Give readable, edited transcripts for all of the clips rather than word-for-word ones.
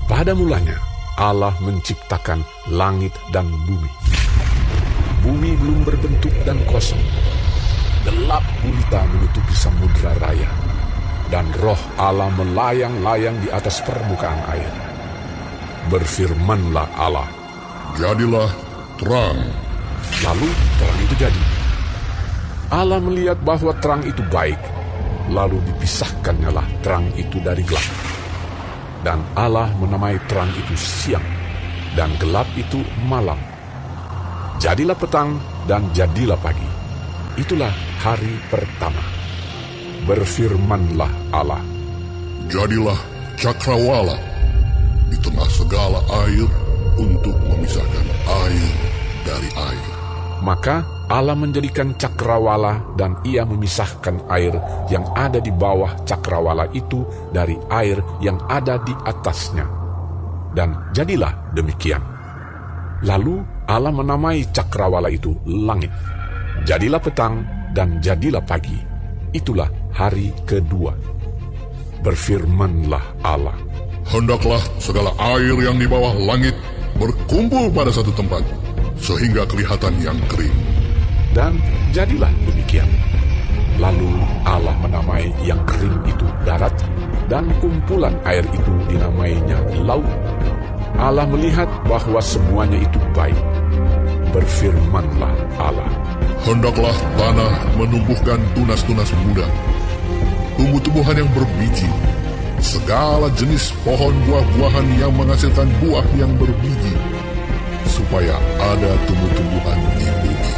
Pada mulanya, Allah menciptakan langit dan bumi. Bumi belum berbentuk dan kosong. Gelap gulita menutupi samudra raya, dan roh Allah melayang-layang di atas permukaan air. Berfirmanlah Allah, "Jadilah terang." Lalu terang itu jadi. Allah melihat bahwa terang itu baik, lalu dipisahkannyalah terang itu dari gelap. Dan Allah menamai terang itu siang, dan gelap itu malam. Jadilah petang dan jadilah pagi. Itulah hari pertama. Berfirmanlah Allah, "Jadilah cakrawala di tengah segala air untuk memisahkan air dari air." Maka Allah menjadikan cakrawala dan ia memisahkan air yang ada di bawah cakrawala itu dari air yang ada di atasnya. Dan jadilah demikian. Lalu Allah menamai cakrawala itu langit. Jadilah petang dan jadilah pagi. Itulah hari kedua. Berfirmanlah Allah, "Hendaklah segala air yang di bawah langit berkumpul pada satu tempat, sehingga kelihatan yang kering." Dan jadilah demikian. Lalu Allah menamai yang kering itu darat, dan kumpulan air itu dinamainya laut. Allah melihat bahwa semuanya itu baik. Berfirmanlah Allah, "Hendaklah tanah menumbuhkan tunas-tunas muda, tumbuh-tumbuhan yang berbiji, segala jenis pohon buah-buahan yang menghasilkan buah yang berbiji, supaya ada tumbuh-tumbuhan di bumi."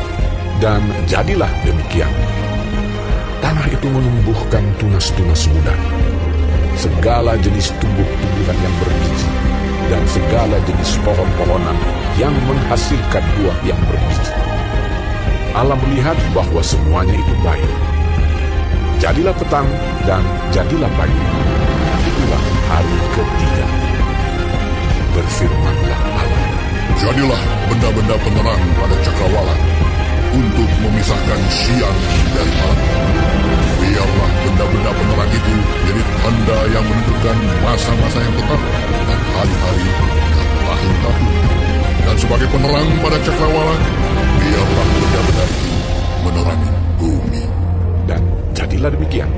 Dan jadilah demikian. Tanah itu menumbuhkan tunas-tunas muda, segala jenis tumbuh-tumbuhan yang berbiji, dan segala jenis pohon-pohonan yang menghasilkan buah yang berbiji. Allah melihat bahwa semuanya itu baik. Jadilah petang dan jadilah pagi. Itulah hari ketiga. Berfirmanlah Allah, "Jadilah benda-benda penerang pada cakrawala untuk memisahkan siang dari malam. Biarlah benda-benda penerang itu jadi tanda yang menunjukkan masa-masa yang tetap dan hari-hari dan tahun-tahun. Dan sebagai penerang pada cakrawala, biarlah benda-benda itu menerangi bumi." Dan jadilah demikian.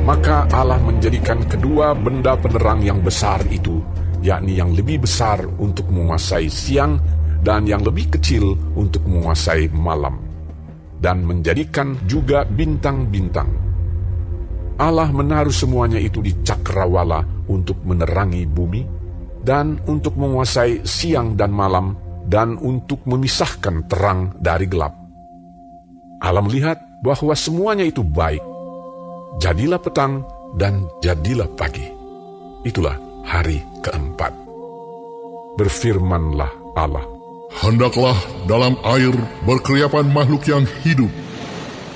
Maka Allah menjadikan kedua benda penerang yang besar itu, yakni yang lebih besar untuk menguasai siang dan yang lebih kecil untuk menguasai malam, dan menjadikan juga bintang-bintang. Allah menaruh semuanya itu di cakrawala untuk menerangi bumi, dan untuk menguasai siang dan malam, dan untuk memisahkan terang dari gelap. Allah melihat bahwa semuanya itu baik. Jadilah petang dan jadilah pagi. Itulah hari keempat. Berfirmanlah Allah, "Hendaklah dalam air berkeriapan makhluk yang hidup,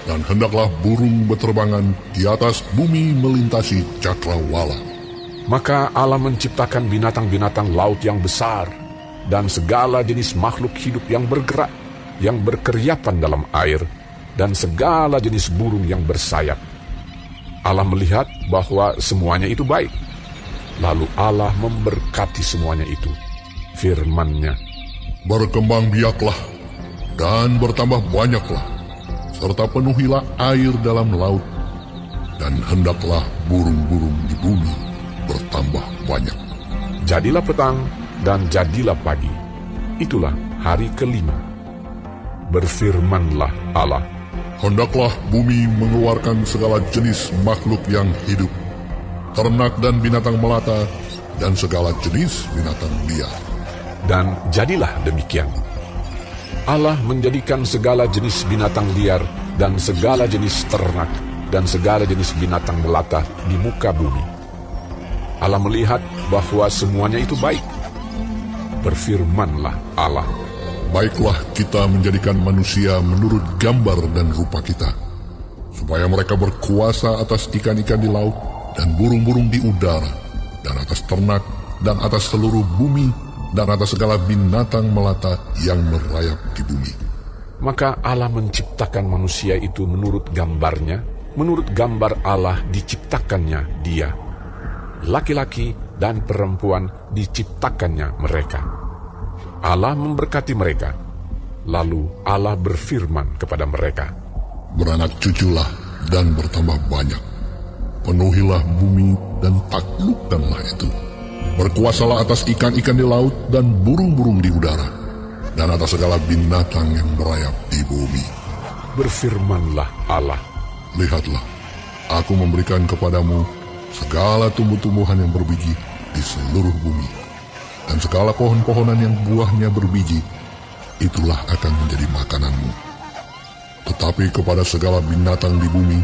dan hendaklah burung berterbangan di atas bumi melintasi cakrawala." Maka Allah menciptakan binatang-binatang laut yang besar, dan segala jenis makhluk hidup yang bergerak, yang berkeriapan dalam air, dan segala jenis burung yang bersayap. Allah melihat bahwa semuanya itu baik. Lalu Allah memberkati semuanya itu. Firman-Nya, "Berkembang biaklah dan bertambah banyaklah, serta penuhilah air dalam laut, dan hendaklah burung-burung di bumi bertambah banyak." Jadilah petang dan jadilah pagi. Itulah hari kelima. Berfirmanlah Allah, "Hendaklah bumi mengeluarkan segala jenis makhluk yang hidup, ternak dan binatang melata, dan segala jenis binatang liar." Dan jadilah demikian. Allah menjadikan segala jenis binatang liar dan segala jenis ternak dan segala jenis binatang melata di muka bumi. Allah melihat bahwa semuanya itu baik. Berfirmanlah Allah, "Baiklah kita menjadikan manusia menurut gambar dan rupa kita, supaya mereka berkuasa atas ikan-ikan di laut dan burung-burung di udara, dan atas ternak, dan atas seluruh bumi, dan atas segala binatang melata yang merayap di bumi." Maka Allah menciptakan manusia itu menurut gambarnya, menurut gambar Allah diciptakannya dia. Laki-laki dan perempuan diciptakannya mereka. Allah memberkati mereka. Lalu Allah berfirman kepada mereka, Beranak cuculah dan bertambah banyak. Penuhilah bumi dan taklukkanlah itu. Berkuasalah atas ikan-ikan di laut dan burung-burung di udara, dan atas segala binatang yang merayap di bumi. Berfirmanlah Allah, Lihatlah, aku memberikan kepadamu segala tumbuh-tumbuhan yang berbiji di seluruh bumi, dan segala pohon-pohonan yang buahnya berbiji, itulah akan menjadi makananmu. Tetapi kepada segala binatang di bumi,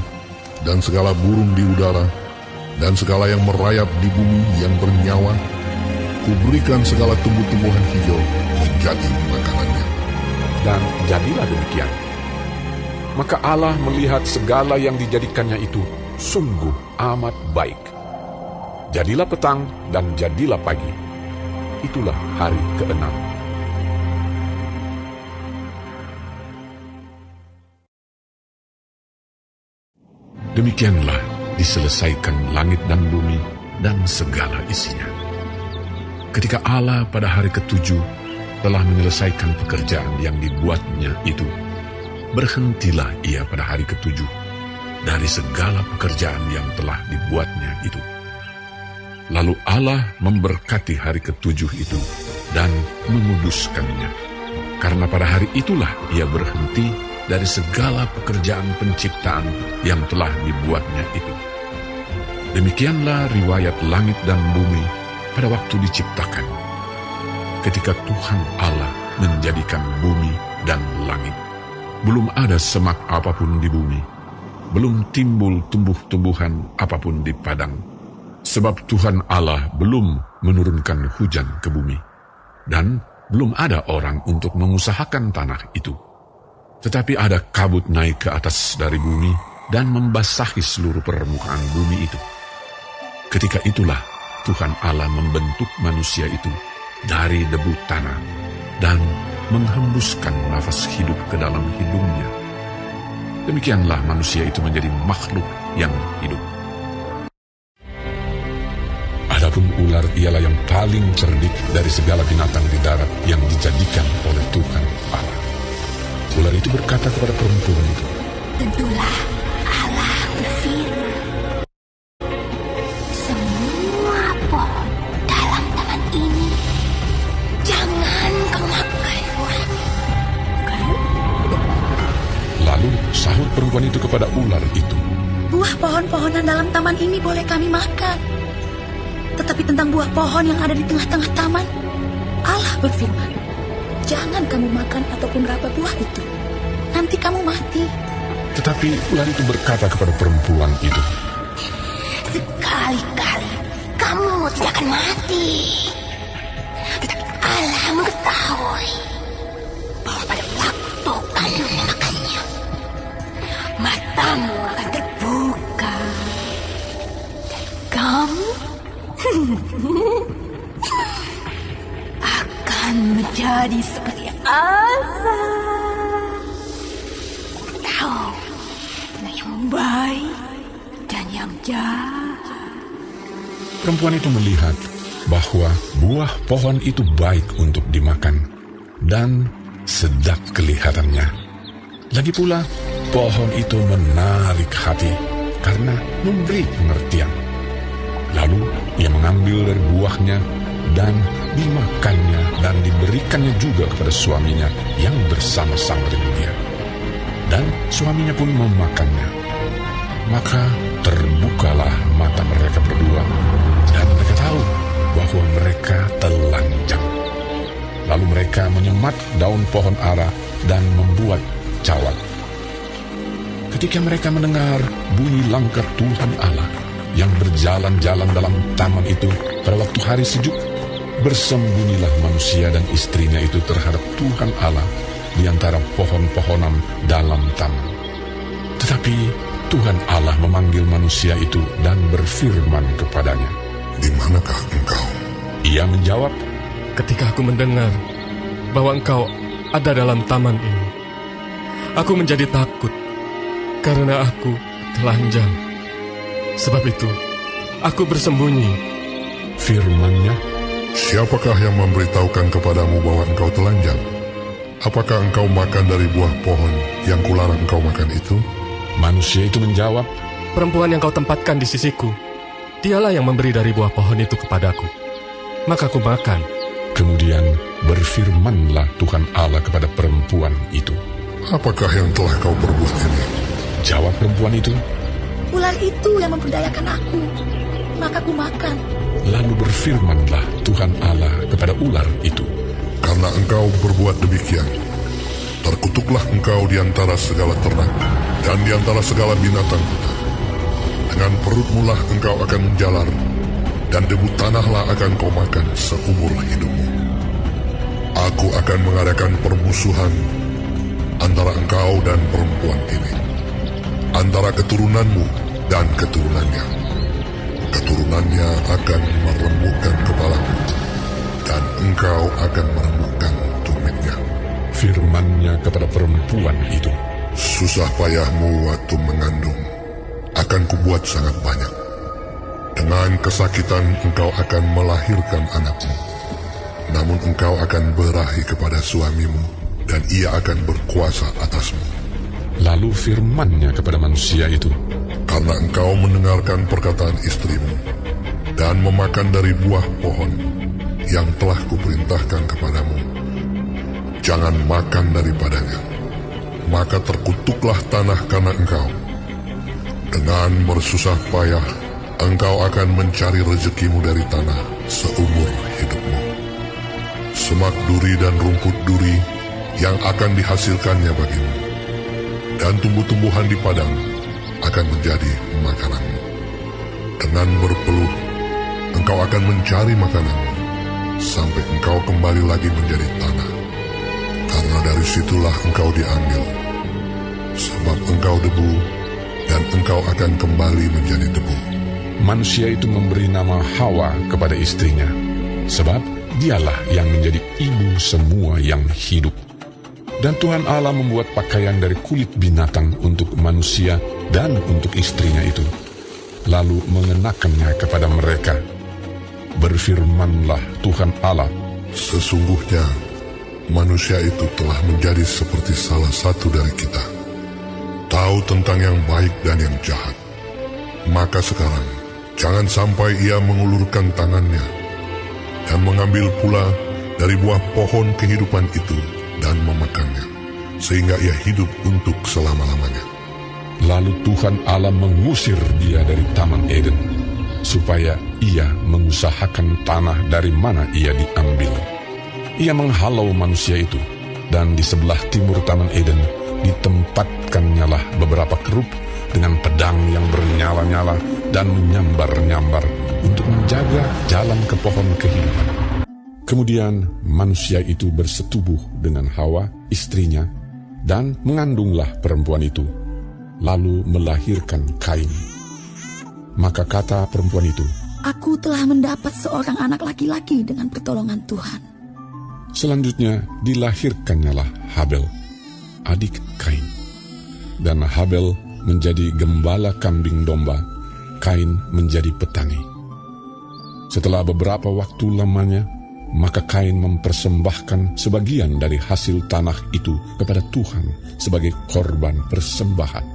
dan segala burung di udara, dan segala yang merayap di bumi yang bernyawa, kuberikan segala tumbuh-tumbuhan hijau menjadi makanannya. dan jadilah demikian. Maka Allah melihat segala yang dijadikannya itu sungguh amat baik. Jadilah petang dan jadilah pagi. Itulah hari ke-6. Demikianlah diselesaikan langit dan bumi dan segala isinya. Ketika Allah pada hari ke-7 telah menyelesaikan pekerjaan yang dibuatnya itu, berhentilah ia pada hari ke-7 dari segala pekerjaan yang telah dibuatnya itu. Lalu Allah memberkati hari ke-7 itu dan menguduskannya, karena pada hari itulah ia berhenti dari segala pekerjaan penciptaan yang telah dibuatnya itu. Demikianlah riwayat langit dan bumi pada waktu diciptakan, ketika Tuhan Allah menjadikan bumi dan langit. Belum ada semak apapun di bumi, belum timbul tumbuh-tumbuhan apapun di padang, sebab Tuhan Allah belum menurunkan hujan ke bumi, dan belum ada orang untuk mengusahakan tanah itu. Tetapi ada kabut naik ke atas dari bumi dan membasahi seluruh permukaan bumi itu. Ketika itulah Tuhan Allah membentuk manusia itu dari debu tanah dan menghembuskan nafas hidup ke dalam hidungnya. Demikianlah manusia itu menjadi makhluk yang hidup. Adapun ular ialah yang paling cerdik dari segala binatang di darat yang dijadikan oleh Tuhan Allah. Ular itu berkata kepada perempuan itu, Tentulah Allah berfirman, semua pohon dalam taman ini jangan kau makan buahnya. Kan? lalu sahut perempuan itu kepada ular itu, Buah pohon-pohonan dalam taman ini boleh kami makan. Tetapi tentang buah pohon yang ada di tengah-tengah taman, Allah berfirman, jangan kamu makan ataupun raba buah itu. Nanti kamu mati. Tetapi ular itu berkata kepada perempuan itu, Sekali-kali kamu tidak akan mati. Tetapi Allah mengetahui bahwa pada waktu kamu memakannya, matamu akan terbuka. Dan kamu akan menjadi seperti Allah. Tahu mana yang baik dan yang jahat. perempuan itu melihat bahwa buah pohon itu baik untuk dimakan dan sedap kelihatannya. Lagi pula, pohon itu menarik hati karena memberi pengertian. Lalu ia mengambil dari buahnya dan dimakannya dan diberikannya juga kepada suaminya yang bersama-sama dengan dia. Dan suaminya pun memakannya. Maka terbukalah mata mereka berdua dan mereka tahu bahwa mereka telanjang. Lalu mereka menyemat daun pohon ara dan membuat cawat. Ketika mereka mendengar bunyi langkah Tuhan Allah yang berjalan-jalan dalam taman itu pada waktu hari sejuk, bersembunyilah manusia dan istrinya itu terhadap Tuhan Allah di antara pohon-pohonan dalam taman. Tetapi Tuhan Allah memanggil manusia itu dan berfirman kepadanya, Di manakah engkau? Ia menjawab, Ketika aku mendengar bahwa engkau ada dalam taman ini, aku menjadi takut karena aku telanjang. Sebab itu, aku bersembunyi. Firman-Nya, Siapakah yang memberitahukan kepadamu bahwa engkau telanjang? Apakah engkau makan dari buah pohon yang kularang engkau makan itu? manusia itu menjawab, Perempuan yang kau tempatkan di sisiku, dialah yang memberi dari buah pohon itu kepadaku. Maka aku makan. Kemudian berfirmanlah Tuhan Allah kepada perempuan itu. Apakah yang telah kau perbuat ini? Jawab perempuan itu, Ular itu yang memperdayakan aku, maka aku makan. lalu berfirmanlah Tuhan Allah kepada ular itu. Karena engkau berbuat demikian, terkutuklah engkau di antara segala ternak dan di antara segala binatang hutan. Dengan perutmu lah engkau akan menjalar, dan debu tanahlah akan kau makan seumur hidupmu. Aku akan mengadakan permusuhan antara engkau dan perempuan ini, antara keturunanmu dan keturunannya. Keturunannya akan meremukkan kepalamu, dan engkau akan meremukkan tumitnya. Firman-Nya kepada perempuan itu, Susah payahmu waktu mengandung akan kubuat sangat banyak. Dengan kesakitan engkau akan melahirkan anakmu. Namun engkau akan berahi kepada suamimu, dan ia akan berkuasa atasmu. lalu firman-Nya kepada manusia itu, Karena engkau mendengarkan perkataan istrimu, dan memakan dari buah pohon yang telah kuperintahkan kepadamu, jangan makan daripadanya, maka terkutuklah tanah karena engkau. Dengan bersusah payah, engkau akan mencari rezekimu dari tanah seumur hidupmu. Semak duri dan rumput duri yang akan dihasilkannya bagimu, dan tumbuh-tumbuhan di padang akan menjadi makananmu. Dengan berpeluh, engkau akan mencari makananmu, sampai engkau kembali lagi menjadi tanah. Karena dari situlah engkau diambil, sebab engkau debu, dan engkau akan kembali menjadi debu. manusia itu memberi nama Hawa kepada istrinya, sebab dialah yang menjadi ibu semua yang hidup. Dan Tuhan Allah membuat pakaian dari kulit binatang untuk manusia dan untuk istrinya itu, lalu mengenakannya kepada mereka. Berfirmanlah Tuhan Allah, Sesungguhnya manusia itu telah menjadi seperti salah satu dari kita, tahu tentang yang baik dan yang jahat. Maka sekarang jangan sampai ia mengulurkan tangannya dan mengambil pula dari buah pohon kehidupan itu dan memakannya, sehingga ia hidup untuk selama-lamanya. Lalu Tuhan Allah mengusir dia dari Taman Eden, supaya ia mengusahakan tanah dari mana ia diambil. Ia menghalau manusia itu, dan di sebelah timur Taman Eden ditempatkannya lah beberapa kerub dengan pedang yang bernyala-nyala dan menyambar-nyambar untuk menjaga jalan ke pohon kehidupan. Kemudian manusia itu bersetubuh dengan Hawa, istrinya, dan mengandunglah perempuan itu, lalu melahirkan Kain. Maka kata perempuan itu, Aku telah mendapat seorang anak laki-laki dengan pertolongan Tuhan. selanjutnya dilahirkannya lah Habel, adik Kain. Dan Habel menjadi gembala kambing domba, Kain menjadi petani. Setelah beberapa waktu lamanya, maka Kain mempersembahkan sebagian dari hasil tanah itu kepada Tuhan sebagai korban persembahan.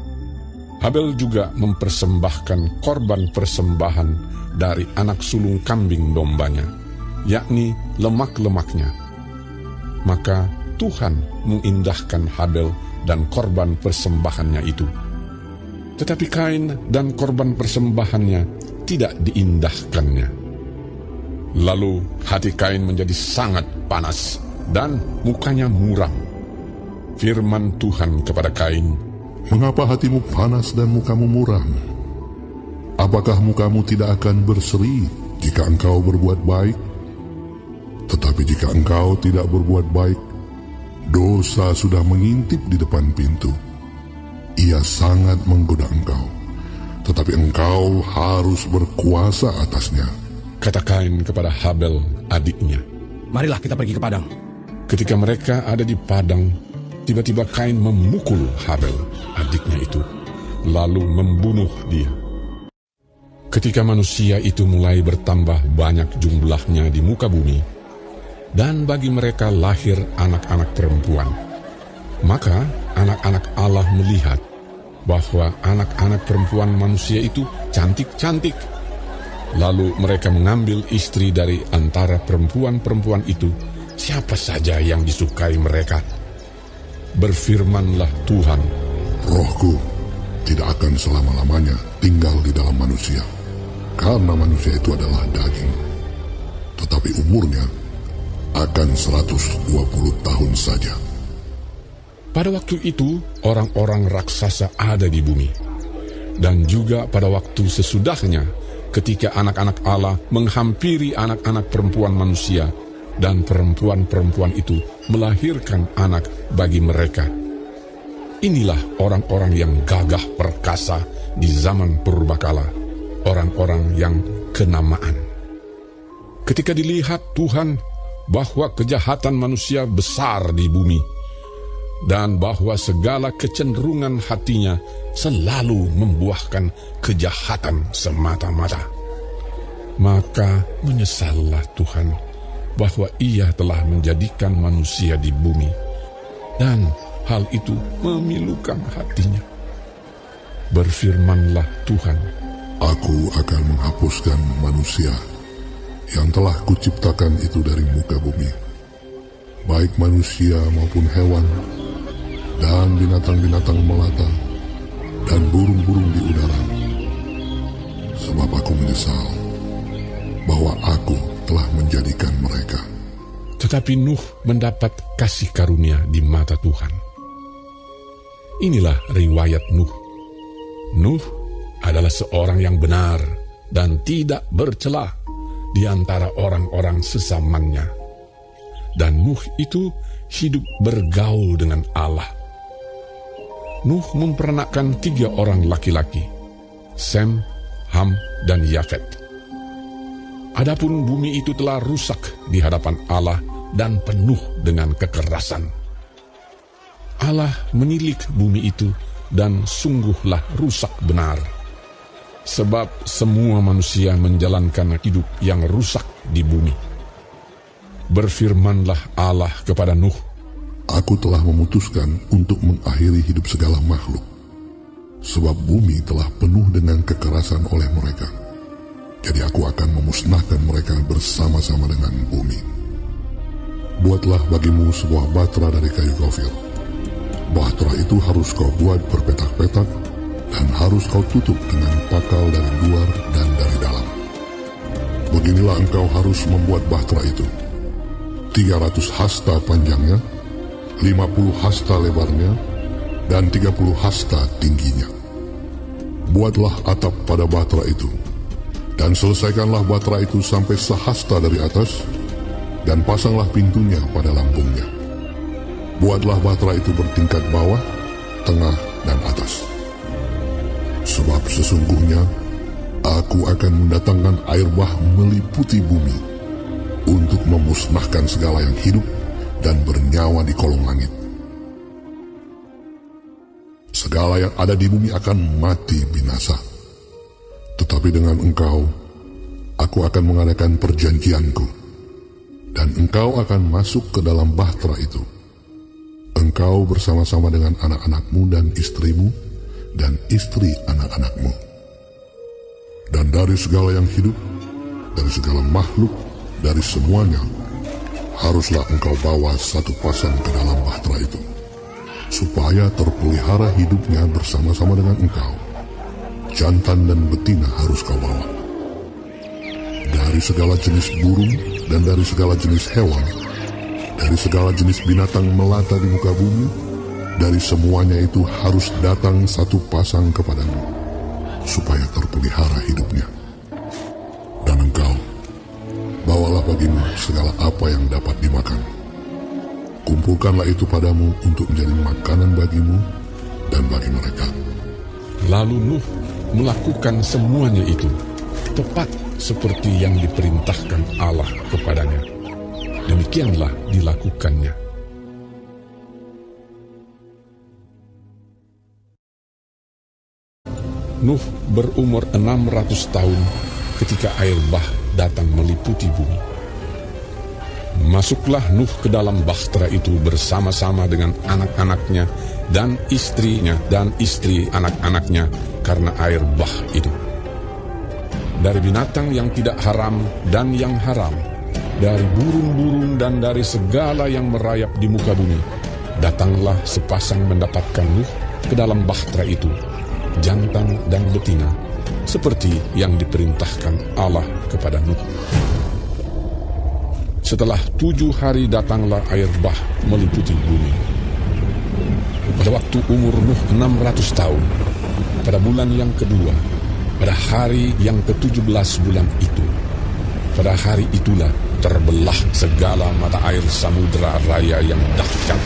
Habel juga mempersembahkan korban persembahan dari anak sulung kambing dombanya, yakni lemak-lemaknya. Maka Tuhan mengindahkan Habel dan korban persembahannya itu. Tetapi Kain dan korban persembahannya tidak diindahkannya. Lalu hati Kain menjadi sangat panas dan mukanya muram. Firman Tuhan kepada Kain, Mengapa hatimu panas dan mukamu muram? Apakah mukamu tidak akan berseri jika engkau berbuat baik? Tetapi jika engkau tidak berbuat baik, dosa sudah mengintip di depan pintu. Ia sangat menggoda engkau, tetapi engkau harus berkuasa atasnya. kata Kain kepada Habel adiknya. Marilah kita pergi ke padang. Ketika mereka ada di padang, tiba-tiba Kain memukul Habel adiknya itu, lalu membunuh dia. Ketika manusia itu mulai bertambah banyak jumlahnya di muka bumi, dan bagi mereka lahir anak-anak perempuan, maka anak-anak Allah melihat bahwa anak-anak perempuan manusia itu cantik-cantik. Lalu mereka mengambil istri dari antara perempuan-perempuan itu, siapa saja yang disukai mereka. Berfirmanlah Tuhan, Rohku tidak akan selama-lamanya tinggal di dalam manusia, karena manusia itu adalah daging. Tetapi umurnya akan 120 tahun saja. Pada waktu itu, orang-orang raksasa ada di bumi. Dan juga pada waktu sesudahnya, ketika anak-anak Allah menghampiri anak-anak perempuan manusia, dan perempuan-perempuan itu melahirkan anak bagi mereka. Inilah orang-orang yang gagah perkasa di zaman purbakala, orang-orang yang kenamaan. Ketika dilihat Tuhan bahwa kejahatan manusia besar di bumi, dan bahwa segala kecenderungan hatinya selalu membuahkan kejahatan semata-mata, maka menyesallah Tuhan bahwa Ia telah menjadikan manusia di bumi, dan hal itu memilukan hatinya. Berfirmanlah Tuhan, Aku akan menghapuskan manusia yang telah kuciptakan itu dari muka bumi, baik manusia maupun hewan, dan binatang-binatang melata, dan burung-burung di udara. Sebab aku menyesal bahwa aku telah menjadikan mereka. tetapi Nuh mendapat kasih karunia di mata Tuhan. Inilah riwayat Nuh. Nuh adalah seorang yang benar dan tidak bercela di antara orang-orang sesamanya. Dan Nuh itu hidup bergaul dengan Allah. Nuh mempernakkan 3 orang laki-laki, Sem, Ham, dan Yafet. Adapun bumi itu telah rusak di hadapan Allah dan penuh dengan kekerasan. Allah menilik bumi itu dan sungguhlah rusak benar. Sebab semua manusia menjalankan hidup yang rusak di bumi. Berfirmanlah Allah kepada Nuh, Aku telah memutuskan untuk mengakhiri hidup segala makhluk, sebab bumi telah penuh dengan kekerasan oleh mereka. Jadi aku akan memusnahkan mereka bersama-sama dengan bumi. Buatlah bagimu sebuah batra dari kayu gofir. Batra itu harus kau buat berpetak-petak dan harus kau tutup dengan pakal dari luar dan dari dalam. Beginilah engkau harus membuat batra itu. 300 hasta panjangnya, 50 hasta lebarnya, dan 30 hasta tingginya. Buatlah atap pada batra itu, dan selesaikanlah batra itu sampai sehasta dari atas, dan pasanglah pintunya pada lambungnya. Buatlah batra itu bertingkat bawah, tengah, dan atas. Sebab sesungguhnya aku akan mendatangkan air bah meliputi bumi untuk memusnahkan segala yang hidup dan bernyawa di kolong langit. Segala yang ada di bumi akan mati binasa. Tetapi dengan engkau, aku akan mengadakan perjanjianku, dan engkau akan masuk ke dalam bahtera itu. Engkau bersama-sama dengan anak-anakmu dan istrimu, dan istri anak-anakmu. Dan dari segala yang hidup, dari segala makhluk, dari semuanya, haruslah engkau bawa satu pasang ke dalam bahtera itu, supaya terpelihara hidupnya bersama-sama dengan engkau. Jantan dan betina harus kau bawa. Dari segala jenis burung dan dari segala jenis hewan, dari segala jenis binatang melata di muka bumi, dari semuanya itu harus datang satu pasang kepadamu, supaya terpelihara hidupnya. Dan engkau, bawalah bagimu segala apa yang dapat dimakan. Kumpulkanlah itu padamu untuk menjadi makanan bagimu dan bagi mereka. lalu Nuh melakukan semuanya itu, tepat seperti yang diperintahkan Allah kepadanya. Demikianlah dilakukannya. Nuh berumur 600 tahun ketika air bah datang meliputi bumi. Masuklah Nuh ke dalam bahtera itu bersama-sama dengan anak-anaknya dan istrinya dan istri anak-anaknya karena air bah itu. Dari binatang yang tidak haram dan yang haram, dari burung-burung dan dari segala yang merayap di muka bumi, datanglah sepasang mendapatkan Nuh ke dalam bahtera itu, jantan dan betina, seperti yang diperintahkan Allah kepada Nuh. Setelah 7 hari datanglah air bah meliputi bumi. Pada waktu umur Nuh 600 tahun, pada bulan yang kedua, pada hari yang ke-17 bulan itu, pada hari itulah terbelah segala mata air samudera raya yang dahsyat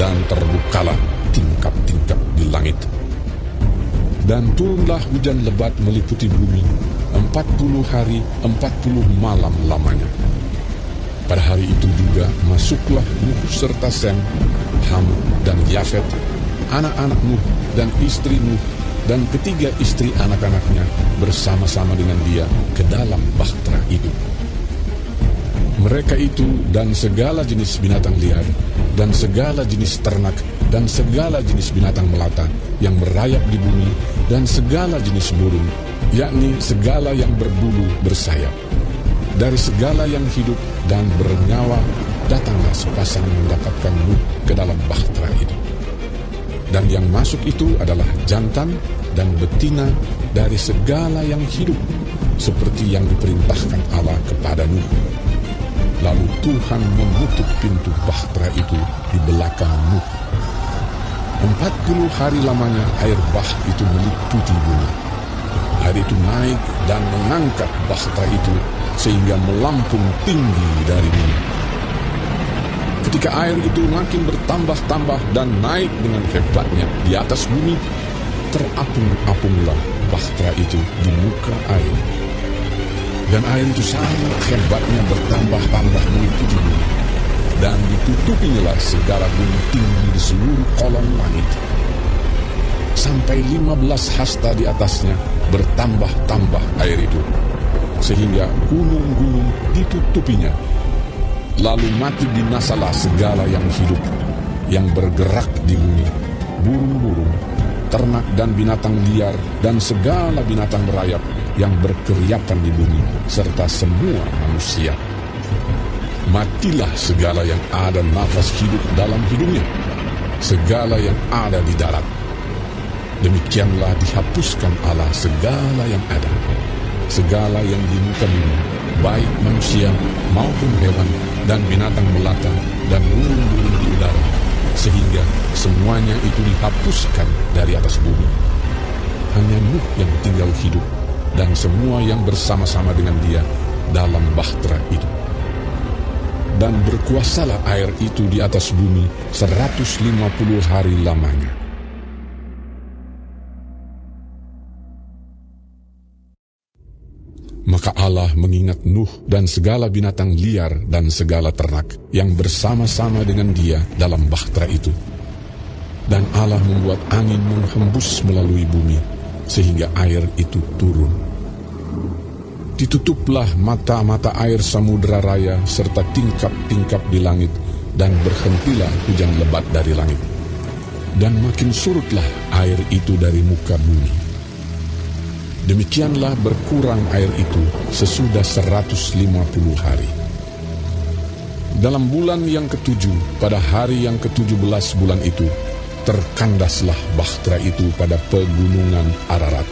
dan terbukalah tingkap-tingkap di langit. Dan turunlah hujan lebat meliputi bumi 40 hari 40 malam lamanya. Pada hari itu juga masuklah Nuh serta Sem, Ham dan Yafet, anak-anak Nuh dan istri Nuh dan ketiga istri anak-anaknya bersama-sama dengan dia ke dalam bahtera itu. Mereka itu dan segala jenis binatang liar dan segala jenis ternak dan segala jenis binatang melata yang merayap di bumi dan segala jenis burung, yakni segala yang berbulu bersayap. Dari segala yang hidup dan bernyawa datanglah sepasang mendapatkan Nuh ke dalam bahtera itu. Dan yang masuk itu adalah jantan dan betina dari segala yang hidup, seperti yang diperintahkan Allah kepada Nuh. Lalu Tuhan menutup pintu bahtera itu di belakang Nuh. 40 hari lamanya air bah itu meliputi bumi. Air itu naik dan mengangkat bahtera itu sehingga melampung tinggi dari bumi. Ketika air itu makin bertambah-tambah dan naik dengan hebatnya di atas bumi, terapung-apunglah bahtera itu di muka air. Dan air itu sangat hebatnya bertambah-tambah meliputi bumi, dan ditutupinya segala gunung tinggi di seluruh kolong langit. Sampai 15 hasta di atasnya bertambah-tambah air itu, sehingga gunung-gunung ditutupinya. Lalu mati binasalah segala yang hidup, yang bergerak di bumi, burung-burung, ternak dan binatang liar, dan segala binatang merayap yang berkeriapan di bumi, serta semua manusia. Matilah segala yang ada nafas hidup dalam hidupnya, segala yang ada di darat. Demikianlah dihapuskan Allah segala yang ada, segala yang di muka bumi, baik manusia maupun hewan dan binatang melata dan burung-burung di udara, sehingga semuanya itu dihapuskan dari atas bumi. Hanya Nuh yang tinggal hidup dan semua yang bersama-sama dengan dia dalam bahtera itu. Dan berkuasalah air itu di atas bumi 150 hari lamanya. Maka Allah mengingat Nuh dan segala binatang liar dan segala ternak yang bersama-sama dengan dia dalam bahtera itu. Dan Allah membuat angin menghembus melalui bumi, sehingga air itu turun. Ditutuplah mata-mata air samudera raya serta tingkap-tingkap di langit, dan berhentilah hujan lebat dari langit. Dan makin surutlah air itu dari muka bumi. Demikianlah berkurang air itu sesudah 150 hari. Dalam bulan yang ke-7, pada hari yang ke-17 bulan itu, terkandaslah bahtera itu pada pegunungan Ararat.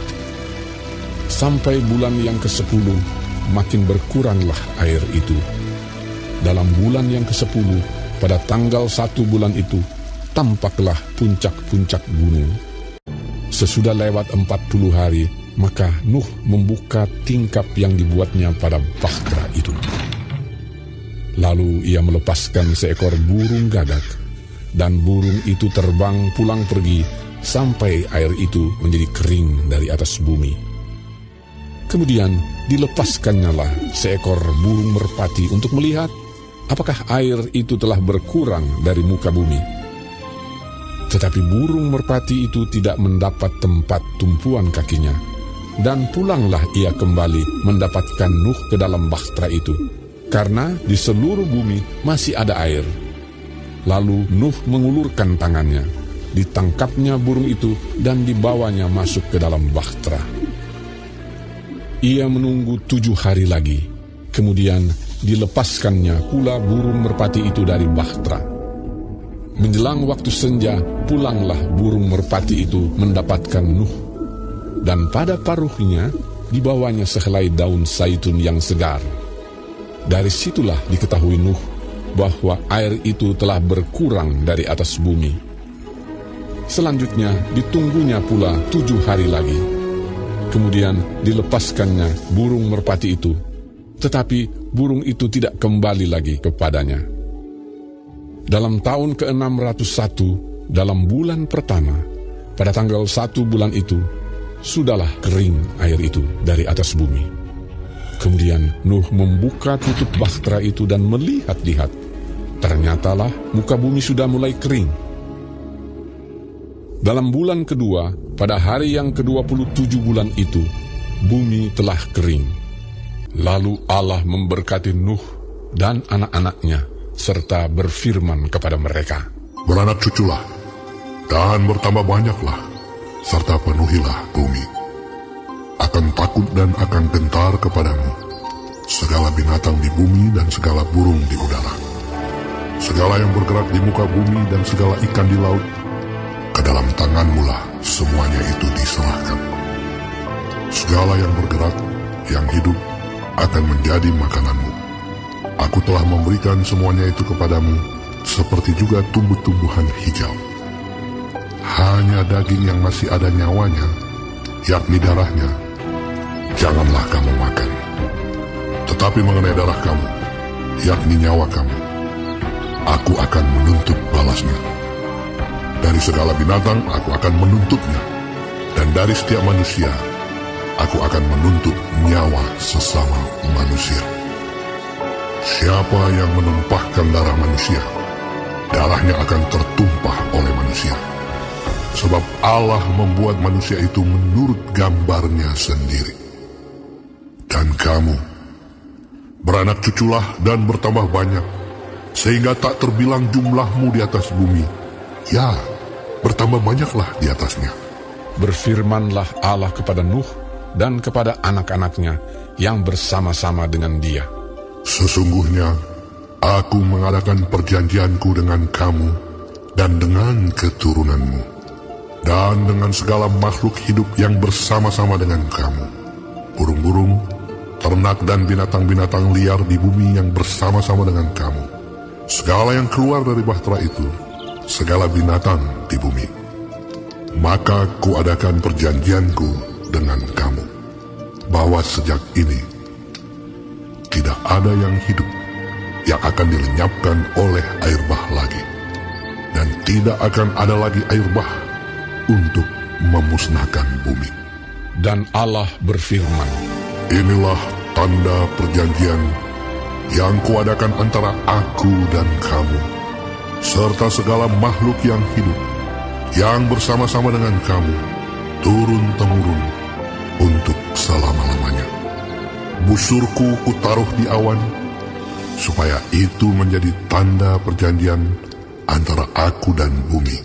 Sampai bulan yang ke-10, makin berkuranglah air itu. Dalam bulan yang ke-10, pada tanggal 1 bulan itu, tampaklah puncak-puncak gunung. Sesudah lewat 40 hari, maka Nuh membuka tingkap yang dibuatnya pada bahtera itu. Lalu ia melepaskan seekor burung gagak, dan burung itu terbang pulang pergi sampai air itu menjadi kering dari atas bumi. Kemudian dilepaskannyalah seekor burung merpati untuk melihat apakah air itu telah berkurang dari muka bumi. Tetapi burung merpati itu tidak mendapat tempat tumpuan kakinya, dan pulanglah ia kembali mendapatkan Nuh ke dalam bahtera itu, karena di seluruh bumi masih ada air. Lalu Nuh mengulurkan tangannya, ditangkapnya burung itu dan dibawanya masuk ke dalam bahtera. Ia menunggu 7 hari lagi, kemudian dilepaskannya pula burung merpati itu dari bahtera. Menjelang waktu senja, pulanglah burung merpati itu mendapatkan Nuh, dan pada paruhnya dibawanya sehelai daun zaitun yang segar. Dari situlah diketahui Nuh bahwa air itu telah berkurang dari atas bumi. Selanjutnya ditunggunya pula 7 hari lagi. Kemudian dilepaskannya burung merpati itu, tetapi burung itu tidak kembali lagi kepadanya. Dalam tahun ke-601, dalam bulan pertama, pada tanggal 1 bulan itu, sudahlah kering air itu dari atas bumi. Kemudian Nuh membuka tutup bahtera itu dan melihat-lihat. Ternyatalah muka bumi sudah mulai kering. Dalam bulan kedua, pada hari yang ke-27 bulan itu, bumi telah kering. Lalu Allah memberkati Nuh dan anak-anaknya, serta berfirman kepada mereka, Beranak cuculah, dan bertambah banyaklah, serta penuhilah bumi. Akan takut dan akan gentar kepadamu segala binatang di bumi dan segala burung di udara, segala yang bergerak di muka bumi dan segala ikan di laut. Ke dalam tanganmu lah semuanya itu diserahkan. Segala yang bergerak, yang hidup, akan menjadi makananmu. Aku telah memberikan semuanya itu kepadamu, seperti juga tumbuh-tumbuhan hijau. Hanya daging yang masih ada nyawanya, yakni darahnya, janganlah kamu makan. Tetapi mengenai darah kamu, yakni nyawa kamu, aku akan menuntut balasnya. Dari segala binatang aku akan menuntutnya, dan dari setiap manusia aku akan menuntut nyawa sesama manusia. Siapa yang menumpahkan darah manusia, darahnya akan tertumpah oleh manusia. Sebab Allah membuat manusia itu menurut gambarnya sendiri. Dan kamu, beranak cuculah dan bertambah banyak, sehingga tak terbilang jumlahmu di atas bumi. Ya, bertambah banyaklah di atasnya. Berfirmanlah Allah kepada Nuh dan kepada anak-anaknya yang bersama-sama dengan dia. Sesungguhnya, aku mengadakan perjanjianku dengan kamu dan dengan keturunanmu, dan dengan segala makhluk hidup yang bersama-sama dengan kamu, burung-burung, ternak dan binatang-binatang liar di bumi yang bersama-sama dengan kamu, segala yang keluar dari bahtera itu, segala binatang di bumi. Maka kuadakan perjanjianku dengan kamu, bahwa sejak ini tidak ada yang hidup yang akan dilenyapkan oleh air bah lagi, dan tidak akan ada lagi air bah untuk memusnahkan bumi. Dan Allah berfirman, Inilah tanda perjanjian yang kuadakan antara aku dan kamu, serta segala makhluk yang hidup, yang bersama-sama dengan kamu, turun-temurun untuk selama-lamanya. Busurku kutaruh di awan, supaya itu menjadi tanda perjanjian antara aku dan bumi.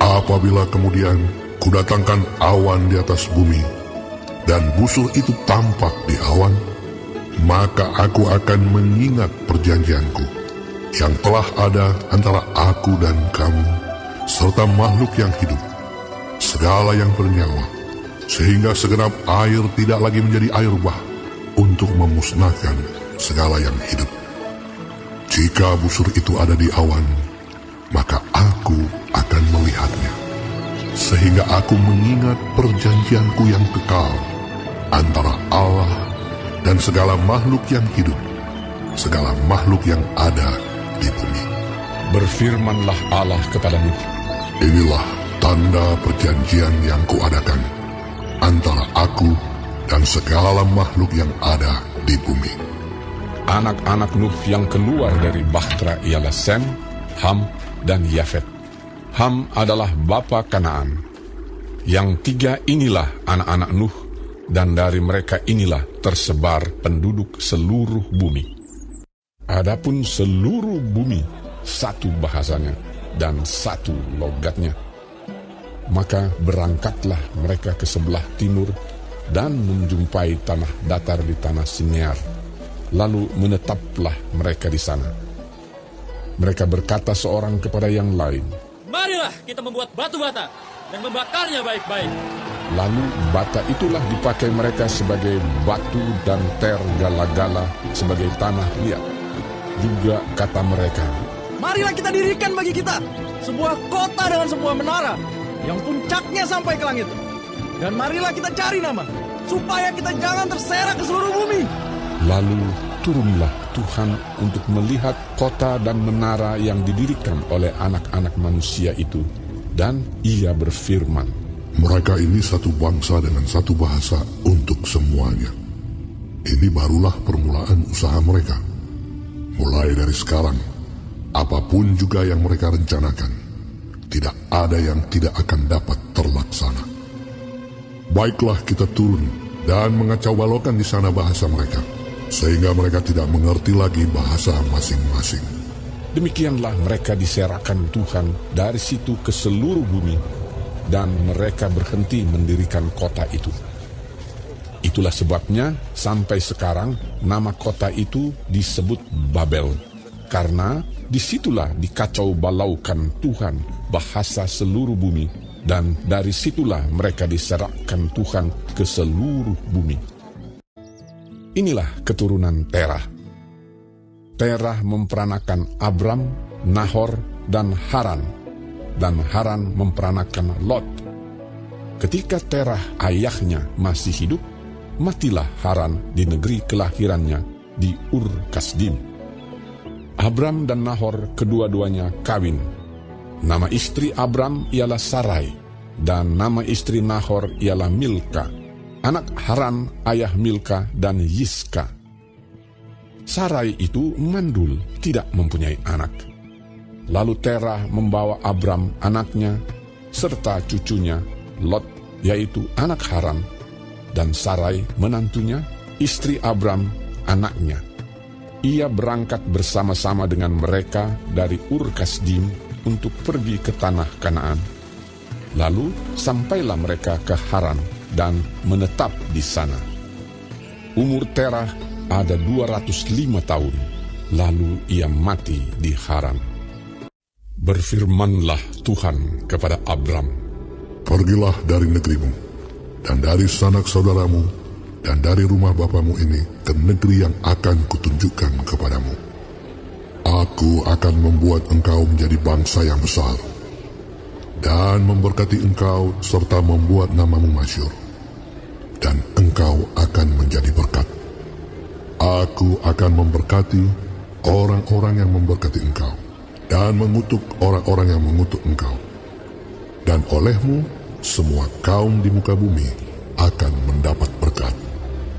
Apabila kemudian kudatangkan awan di atas bumi, dan busur itu tampak di awan, maka aku akan mengingat perjanjianku yang telah ada antara aku dan kamu, serta makhluk yang hidup, segala yang bernyawa, sehingga segenap air tidak lagi menjadi air bah untuk memusnahkan segala yang hidup. Jika busur itu ada di awan, maka aku akan melihatnya, sehingga aku mengingat perjanjianku yang kekal antara Allah dan segala makhluk yang hidup, segala makhluk yang ada di bumi. Berfirmanlah Allah kepada Nuh, Inilah tanda perjanjian yang kuadakan antara aku dan segala makhluk yang ada di bumi. Anak-anak Nuh yang keluar dari bahtera ialah Sem, Ham, dan Yafet. Ham adalah bapa Kanaan. Yang tiga inilah anak-anak Nuh, dan dari mereka inilah tersebar penduduk seluruh bumi. Adapun seluruh bumi satu bahasanya dan satu logatnya. Maka berangkatlah mereka ke sebelah timur dan menjumpai tanah datar di tanah Sinear. Lalu menetaplah mereka di sana. Mereka berkata seorang kepada yang lain, "Marilah kita membuat batu bata dan membakarnya baik-baik." Lalu bata itulah dipakai mereka sebagai batu dan tergala-gala sebagai tanah liat. Juga kata mereka, Marilah kita dirikan bagi kita sebuah kota dengan sebuah menara yang puncaknya sampai ke langit. Dan marilah kita cari nama, supaya kita jangan terserak ke seluruh bumi. Lalu turunlah Tuhan untuk melihat kota dan menara yang didirikan oleh anak-anak manusia itu. Dan ia berfirman, Mereka ini satu bangsa dengan satu bahasa untuk semuanya. Ini barulah permulaan usaha mereka. Mulai dari sekarang, apapun juga yang mereka rencanakan, tidak ada yang tidak akan dapat terlaksana. Baiklah kita turun dan mengacau balaukan di sana bahasa mereka, sehingga mereka tidak mengerti lagi bahasa masing-masing. Demikianlah mereka diserahkan Tuhan dari situ ke seluruh bumi, dan mereka berhenti mendirikan kota itu. Itulah sebabnya sampai sekarang nama kota itu disebut Babel, karena disitulah dikacau balaukan Tuhan bahasa seluruh bumi, dan dari situlah mereka diserahkan Tuhan ke seluruh bumi. Inilah keturunan Terah. Terah memperanakan Abram, Nahor, dan Haran, dan Haran memperanakan Lot. Ketika Terah ayahnya masih hidup, matilah Haran di negeri kelahirannya di Ur Kasdim. Abram dan Nahor kedua-duanya kawin. Nama istri Abram ialah Sarai, dan nama istri Nahor ialah Milka. Anak Haran ayah Milka dan Yiska. Sarai itu mandul, tidak mempunyai anak. Lalu Terah membawa Abram anaknya, serta cucunya, Lot, yaitu anak Haran, dan Sarai menantunya, istri Abram, anaknya. Ia berangkat bersama-sama dengan mereka dari Ur Kasdim untuk pergi ke tanah Kanaan. Lalu sampailah mereka ke Haran dan menetap di sana. Umur Terah ada 205 tahun, lalu ia mati di Haran. Berfirmanlah Tuhan kepada Abram, Pergilah dari negerimu, dan dari sanak saudaramu, dan dari rumah bapamu ini ke negeri yang akan kutunjukkan kepadamu. Aku akan membuat engkau menjadi bangsa yang besar, dan memberkati engkau serta membuat namamu masyhur, dan engkau akan menjadi berkat. Aku akan memberkati orang-orang yang memberkati engkau, dan mengutuk orang-orang yang mengutuk engkau. Dan olehmu, semua kaum di muka bumi akan mendapat berkat.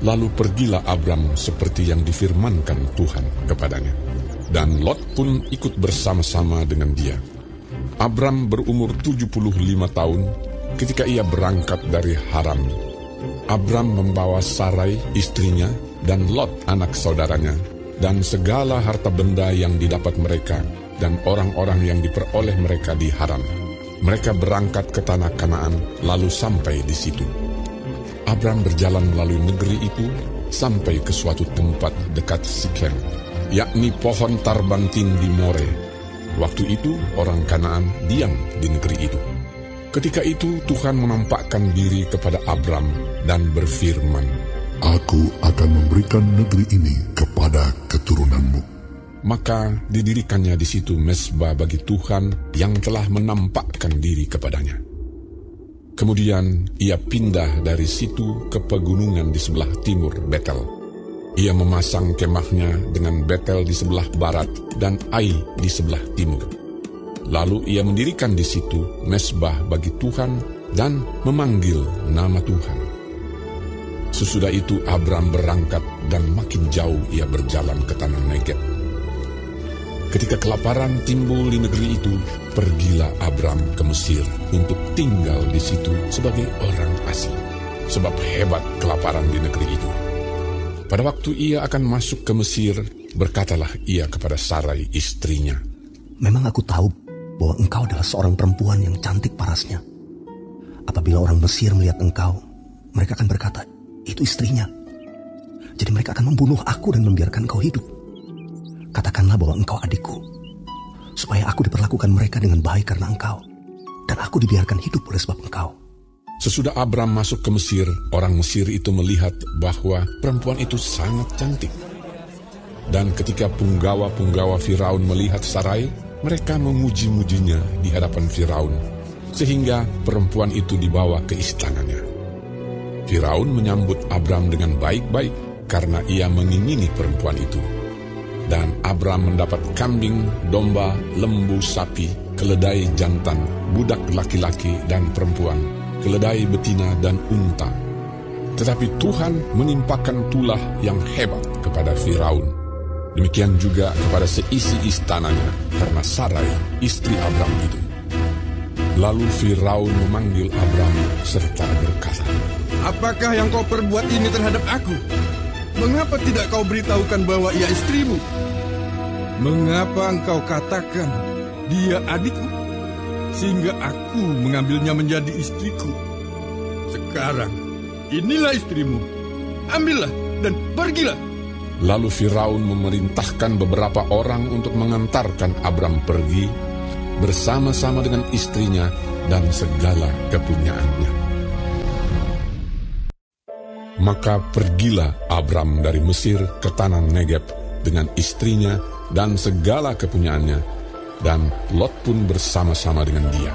Lalu pergilah Abram seperti yang difirmankan Tuhan kepadanya. Dan Lot pun ikut bersama-sama dengan dia. Abram berumur 75 tahun ketika ia berangkat dari Haran. Abram membawa Sarai istrinya dan Lot anak saudaranya, dan segala harta benda yang didapat mereka, dan orang-orang yang diperoleh mereka di Haran. Mereka berangkat ke tanah Kanaan, lalu sampai di situ. Abram berjalan melalui negeri itu, sampai ke suatu tempat dekat Sikem, yakni pohon tarbantin di More. Waktu itu orang Kanaan diam di negeri itu. Ketika itu Tuhan menampakkan diri kepada Abram dan berfirman, Aku akan memberikan negeri ini kepada keturunanmu. Maka didirikannya di situ mezbah bagi Tuhan yang telah menampakkan diri kepadanya. Kemudian ia pindah dari situ ke pegunungan di sebelah timur Betel. Ia memasang kemahnya dengan Betel di sebelah barat dan Ai di sebelah timur. Lalu ia mendirikan di situ mezbah bagi Tuhan dan memanggil nama Tuhan. Sesudah itu Abram berangkat dan makin jauh ia berjalan ke tanah Negeb. Ketika kelaparan timbul di negeri itu, pergilah Abram ke Mesir untuk tinggal di situ sebagai orang asing, sebab hebat kelaparan di negeri itu. Pada waktu ia akan masuk ke Mesir, berkatalah ia kepada Sarai istrinya, "Memang aku tahu bahwa engkau adalah seorang perempuan yang cantik parasnya. Apabila orang Mesir melihat engkau, mereka akan berkata, itu istrinya. Jadi mereka akan membunuh aku dan membiarkan engkau hidup. Katakanlah bahwa engkau adikku, supaya aku diperlakukan mereka dengan baik karena engkau, dan aku dibiarkan hidup oleh sebab engkau." Sesudah Abram masuk ke Mesir, orang Mesir itu melihat bahwa perempuan itu sangat cantik. Dan ketika punggawa-punggawa Firaun melihat Sarai, mereka memuji-mujinya di hadapan Firaun, sehingga perempuan itu dibawa ke istananya. Firaun menyambut Abram dengan baik-baik karena ia mengingini perempuan itu. Dan Abram mendapat kambing, domba, lembu, sapi, keledai jantan, budak laki-laki dan perempuan, keledai betina dan unta. Tetapi Tuhan menimpakan tulah yang hebat kepada Firaun. Demikian juga kepada seisi istananya karena Sarai, istri Abram itu. Lalu Firaun memanggil Abram serta berkata, "Apakah yang kau perbuat ini terhadap aku? Mengapa tidak kau beritahukan bahwa ia istrimu? Mengapa engkau katakan dia adikku, sehingga aku mengambilnya menjadi istriku? Sekarang, inilah istrimu. Ambillah dan pergilah." Lalu Firaun memerintahkan beberapa orang untuk mengantarkan Abram pergi bersama-sama dengan istrinya dan segala kepunyaannya. Maka pergilah Abram dari Mesir ke tanah Negeb dengan istrinya dan segala kepunyaannya, dan Lot pun bersama-sama dengan dia.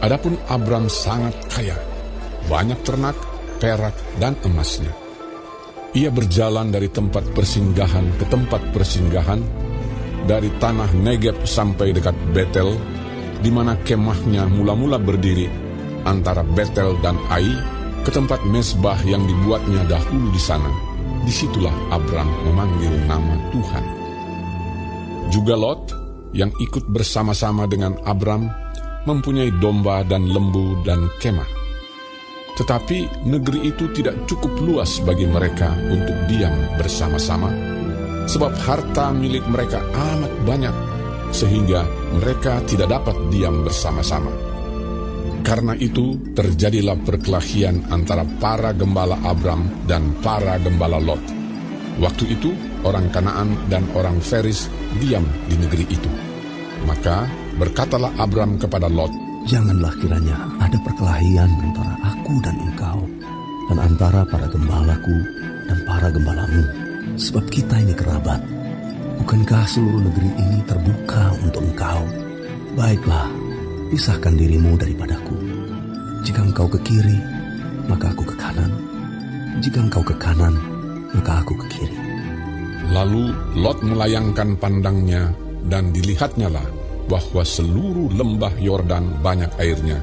Adapun Abram sangat kaya, banyak ternak, perak, dan emasnya. Ia berjalan dari tempat persinggahan ke tempat persinggahan, dari tanah Negeb sampai dekat Betel, di mana kemahnya mula-mula berdiri, antara Betel dan Ai, ke tempat mezbah yang dibuatnya dahulu di sana. Disitulah Abram memanggil nama Tuhan. Juga Lot, yang ikut bersama-sama dengan Abram, mempunyai domba dan lembu dan kemah. Tetapi negeri itu tidak cukup luas bagi mereka untuk diam bersama-sama, sebab harta milik mereka amat banyak, sehingga mereka tidak dapat diam bersama-sama. Karena itu terjadilah perkelahian antara para gembala Abram dan para gembala Lot. Waktu itu orang Kanaan dan orang Feris diam di negeri itu. Maka berkatalah Abram kepada Lot, "Janganlah kiranya ada perkelahian antara aku dan engkau, dan antara para gembalaku dan para gembalamu, sebab kita ini kerabat. Bukankah seluruh negeri ini terbuka untuk engkau? Baiklah, pisahkan dirimu daripadaku. Jika engkau ke kiri, maka aku ke kanan. Jika engkau ke kanan, maka aku ke kiri." Lalu Lot melayangkan pandangnya, dan dilihatnyalah bahwa seluruh lembah Yordan banyak airnya,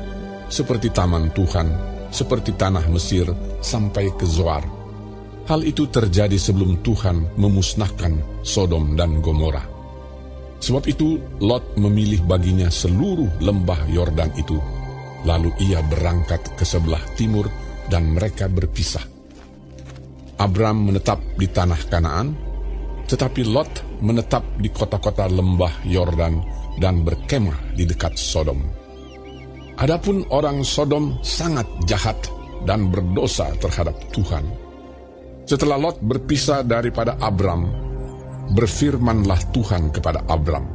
seperti taman Tuhan, seperti tanah Mesir, sampai ke Zoar. Hal itu terjadi sebelum Tuhan memusnahkan Sodom dan Gomora. Sebab itu Lot memilih baginya seluruh lembah Yordan itu. Lalu ia berangkat ke sebelah timur dan mereka berpisah. Abram menetap di tanah Kanaan, tetapi Lot menetap di kota-kota lembah Yordan dan berkemah di dekat Sodom. Adapun orang Sodom sangat jahat dan berdosa terhadap Tuhan. Setelah Lot berpisah daripada Abram, berfirmanlah Tuhan kepada Abram,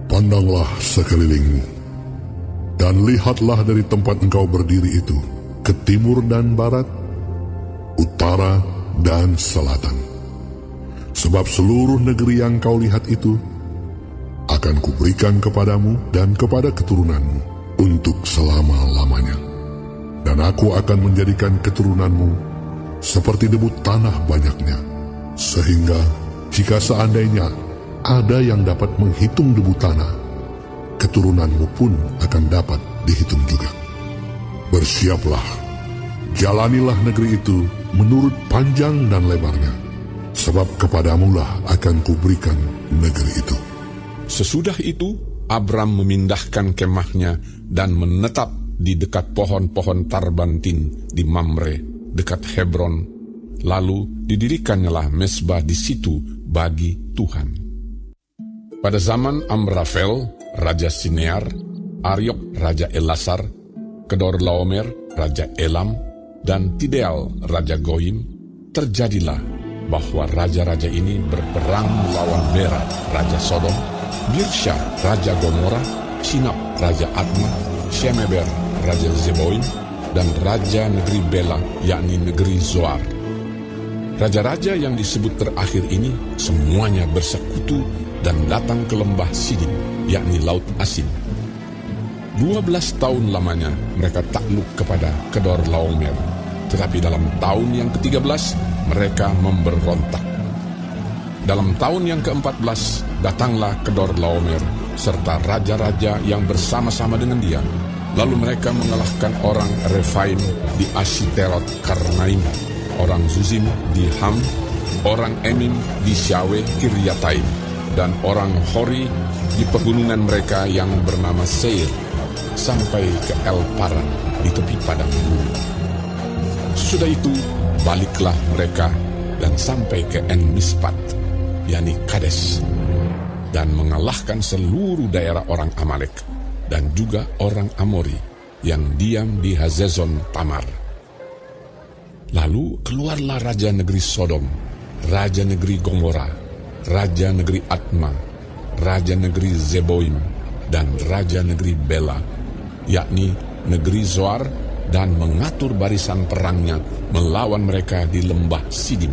"Pandanglah sekelilingmu, dan lihatlah dari tempat engkau berdiri itu, ke timur dan barat, utara dan selatan. Sebab seluruh negeri yang kau lihat itu akan kuberikan kepadamu dan kepada keturunanmu untuk selama-lamanya. Dan aku akan menjadikan keturunanmu seperti debu tanah banyaknya, sehingga jika seandainya ada yang dapat menghitung debu tanah, keturunanmu pun akan dapat dihitung juga. Bersiaplah, jalanilah negeri itu menurut panjang dan lebarnya, sebab kepadamulah akan kuberikan negeri itu. Sesudah itu, Abram memindahkan kemahnya dan menetap di dekat pohon-pohon tarbantin di Mamre, dekat Hebron. Lalu didirikannya mesbah di situ bagi Tuhan. Pada zaman Amrafel, Raja Sinear, Ariok, Raja Elasar, Kedorlaomer, Raja Elam, dan Tideal, Raja Goyim, terjadilah bahwa raja-raja ini berperang melawan Bera, Raja Sodom, Birsha, Raja Gomora, Sinab, Raja Adma, Shemeber, Raja Zeboim, dan Raja negeri Bela, yakni negeri Zoar. Raja-raja yang disebut terakhir ini semuanya bersekutu dan datang ke lembah Sidim, yakni Laut Asin. 12 tahun lamanya mereka takluk kepada Kedorlaomer, tetapi dalam tahun yang ke-13 mereka memberontak. Dalam tahun yang ke-14 datanglah Kedorlaomer serta raja-raja yang bersama-sama dengan dia. Lalu mereka mengalahkan orang Refaim di Ashiterot Karnaim, orang Zuzim di Ham, orang Emim di Syawe Kiryataim, dan orang Hori di pegunungan mereka yang bernama Seir, sampai ke El Paran di tepi padang gurun. Sesudah itu baliklah mereka dan sampai ke En Mispat, yakni Kades, dan mengalahkan seluruh daerah orang Amalek dan juga orang Amori yang diam di Hazezon Tamar. Lalu keluarlah raja negeri Sodom, raja negeri Gomora, raja negeri Adma, raja negeri Zeboim, dan raja negeri Bela, yakni negeri Zoar, dan mengatur barisan perangnya melawan mereka di lembah Sidim,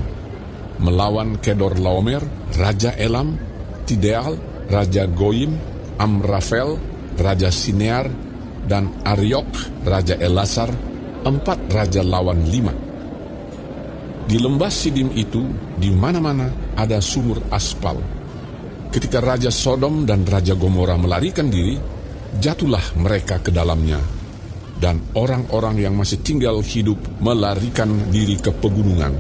melawan Kedorlaomer, Raja Elam, Tideal, Raja Goyim, Amrafel, Raja Sinear, dan Ariok, Raja Elasar, 4 raja lawan 5. Di lembah Sidim itu, di mana-mana ada sumur aspal. Ketika Raja Sodom dan Raja Gomora melarikan diri, jatuhlah mereka ke dalamnya, dan orang-orang yang masih tinggal hidup melarikan diri ke pegunungan.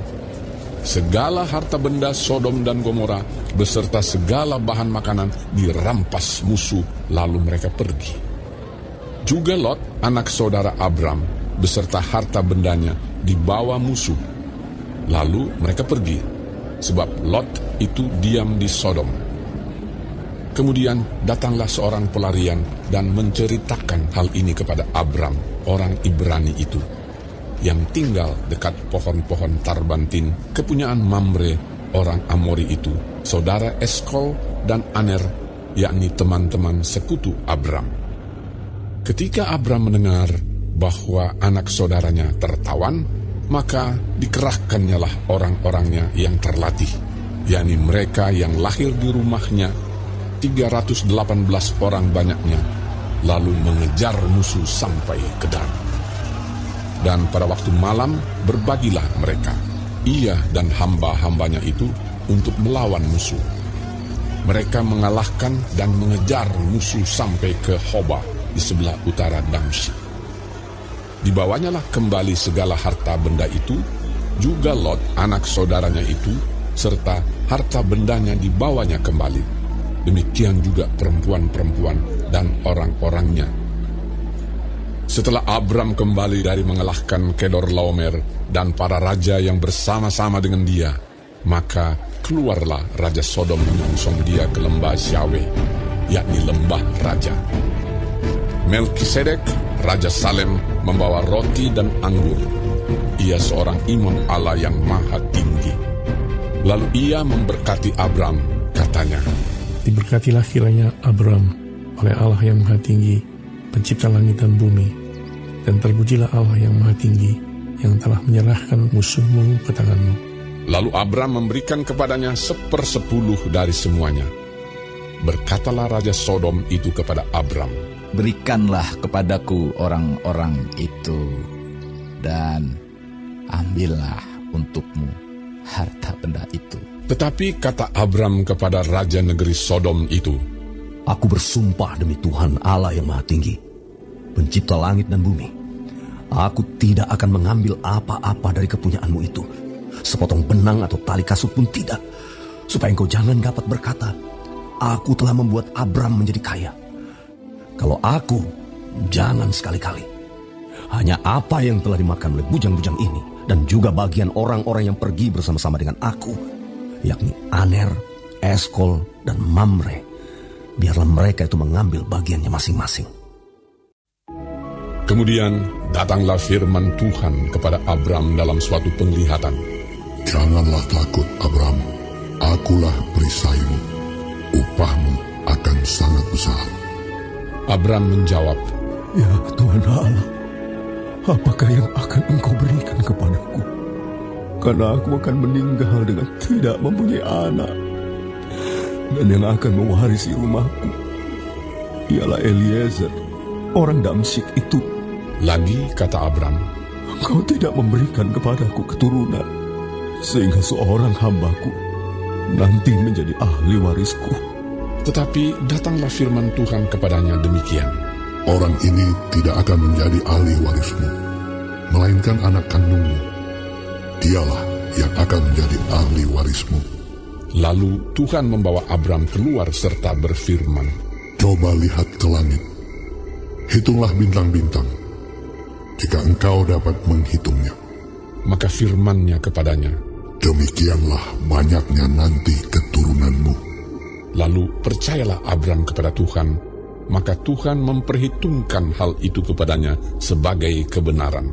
Segala harta benda Sodom dan Gomora beserta segala bahan makanan dirampas musuh, lalu mereka pergi. Juga Lot, anak saudara Abram, beserta harta bendanya dibawa musuh. Lalu mereka pergi, sebab Lot itu diam di Sodom. Kemudian datanglah seorang pelarian dan menceritakan hal ini kepada Abram, orang Ibrani itu, yang tinggal dekat pohon-pohon tarbantin kepunyaan Mamre, orang Amori itu, saudara Eskol dan Aner, yakni teman-teman sekutu Abram. Ketika Abram mendengar bahwa anak saudaranya tertawan, maka dikerahkannyalah orang-orangnya yang terlatih, yakni mereka yang lahir di rumahnya, 318 orang banyaknya, lalu mengejar musuh sampai ke Dan. Dan pada waktu malam berbagilah mereka, ia dan hamba-hambanya itu, untuk melawan musuh. Mereka mengalahkan dan mengejar musuh sampai ke Hoba di sebelah utara Damsyik. Dibawanyalah kembali segala harta benda itu, juga Lot, anak saudaranya itu, serta harta bendanya dibawanya kembali. Demikian juga perempuan-perempuan dan orang-orangnya. Setelah Abram kembali dari mengalahkan Kedorlaomer dan para raja yang bersama-sama dengan dia, maka keluarlah Raja Sodom menyongsong dia ke lembah Syawe, yakni lembah raja. Melkisedek, Raja Salem, membawa roti dan anggur. Ia seorang imam Allah yang maha tinggi. Lalu ia memberkati Abram, katanya, "Diberkatilah kiranya Abram oleh Allah yang maha tinggi, pencipta langit dan bumi, dan terpujilah Allah yang maha tinggi, yang telah menyerahkan musuhmu ke tanganmu." Lalu Abram memberikan kepadanya 1/10 dari semuanya. Berkatalah Raja Sodom itu kepada Abram, "Berikanlah kepadaku orang-orang itu, dan ambillah untukmu harta benda itu." Tetapi kata Abram kepada Raja negeri Sodom itu, "Aku bersumpah demi Tuhan Allah yang maha tinggi, pencipta langit dan bumi, aku tidak akan mengambil apa-apa dari kepunyaanmu itu, sepotong benang atau tali kasut pun tidak, supaya engkau jangan dapat berkata, aku telah membuat Abram menjadi kaya. Kalau aku, jangan sekali-kali. Hanya apa yang telah dimakan oleh bujang-bujang ini, dan juga bagian orang-orang yang pergi bersama-sama dengan aku, yakni Aner, Eskol, dan Mamre. Biarlah mereka itu mengambil bagiannya masing-masing. Kemudian datanglah firman Tuhan kepada Abram dalam suatu penglihatan. Janganlah takut, Abram. Akulah perisaimu. Upahmu akan sangat besar. Abram menjawab, Ya Tuhan Allah, apakah yang akan Engkau berikan kepadaku? Karena aku akan meninggal dengan tidak mempunyai anak. Dan yang akan mewarisi rumahku ialah Eliezer, orang Damsyik itu. Lagi kata Abram, Engkau tidak memberikan kepadaku keturunan, sehingga seorang hambaku nanti menjadi ahli warisku. tetapi datanglah firman Tuhan kepadanya demikian. Orang ini tidak akan menjadi ahli warismu, melainkan anak kandungmu. Dialah yang akan menjadi ahli warismu. Lalu Tuhan membawa Abram keluar serta berfirman, Coba lihat ke langit. Hitunglah bintang-bintang, jika engkau dapat menghitungnya. Maka firman-Nya kepadanya, Demikianlah banyaknya nanti keturunanmu. lalu percayalah Abram kepada Tuhan, maka Tuhan memperhitungkan hal itu kepadanya sebagai kebenaran.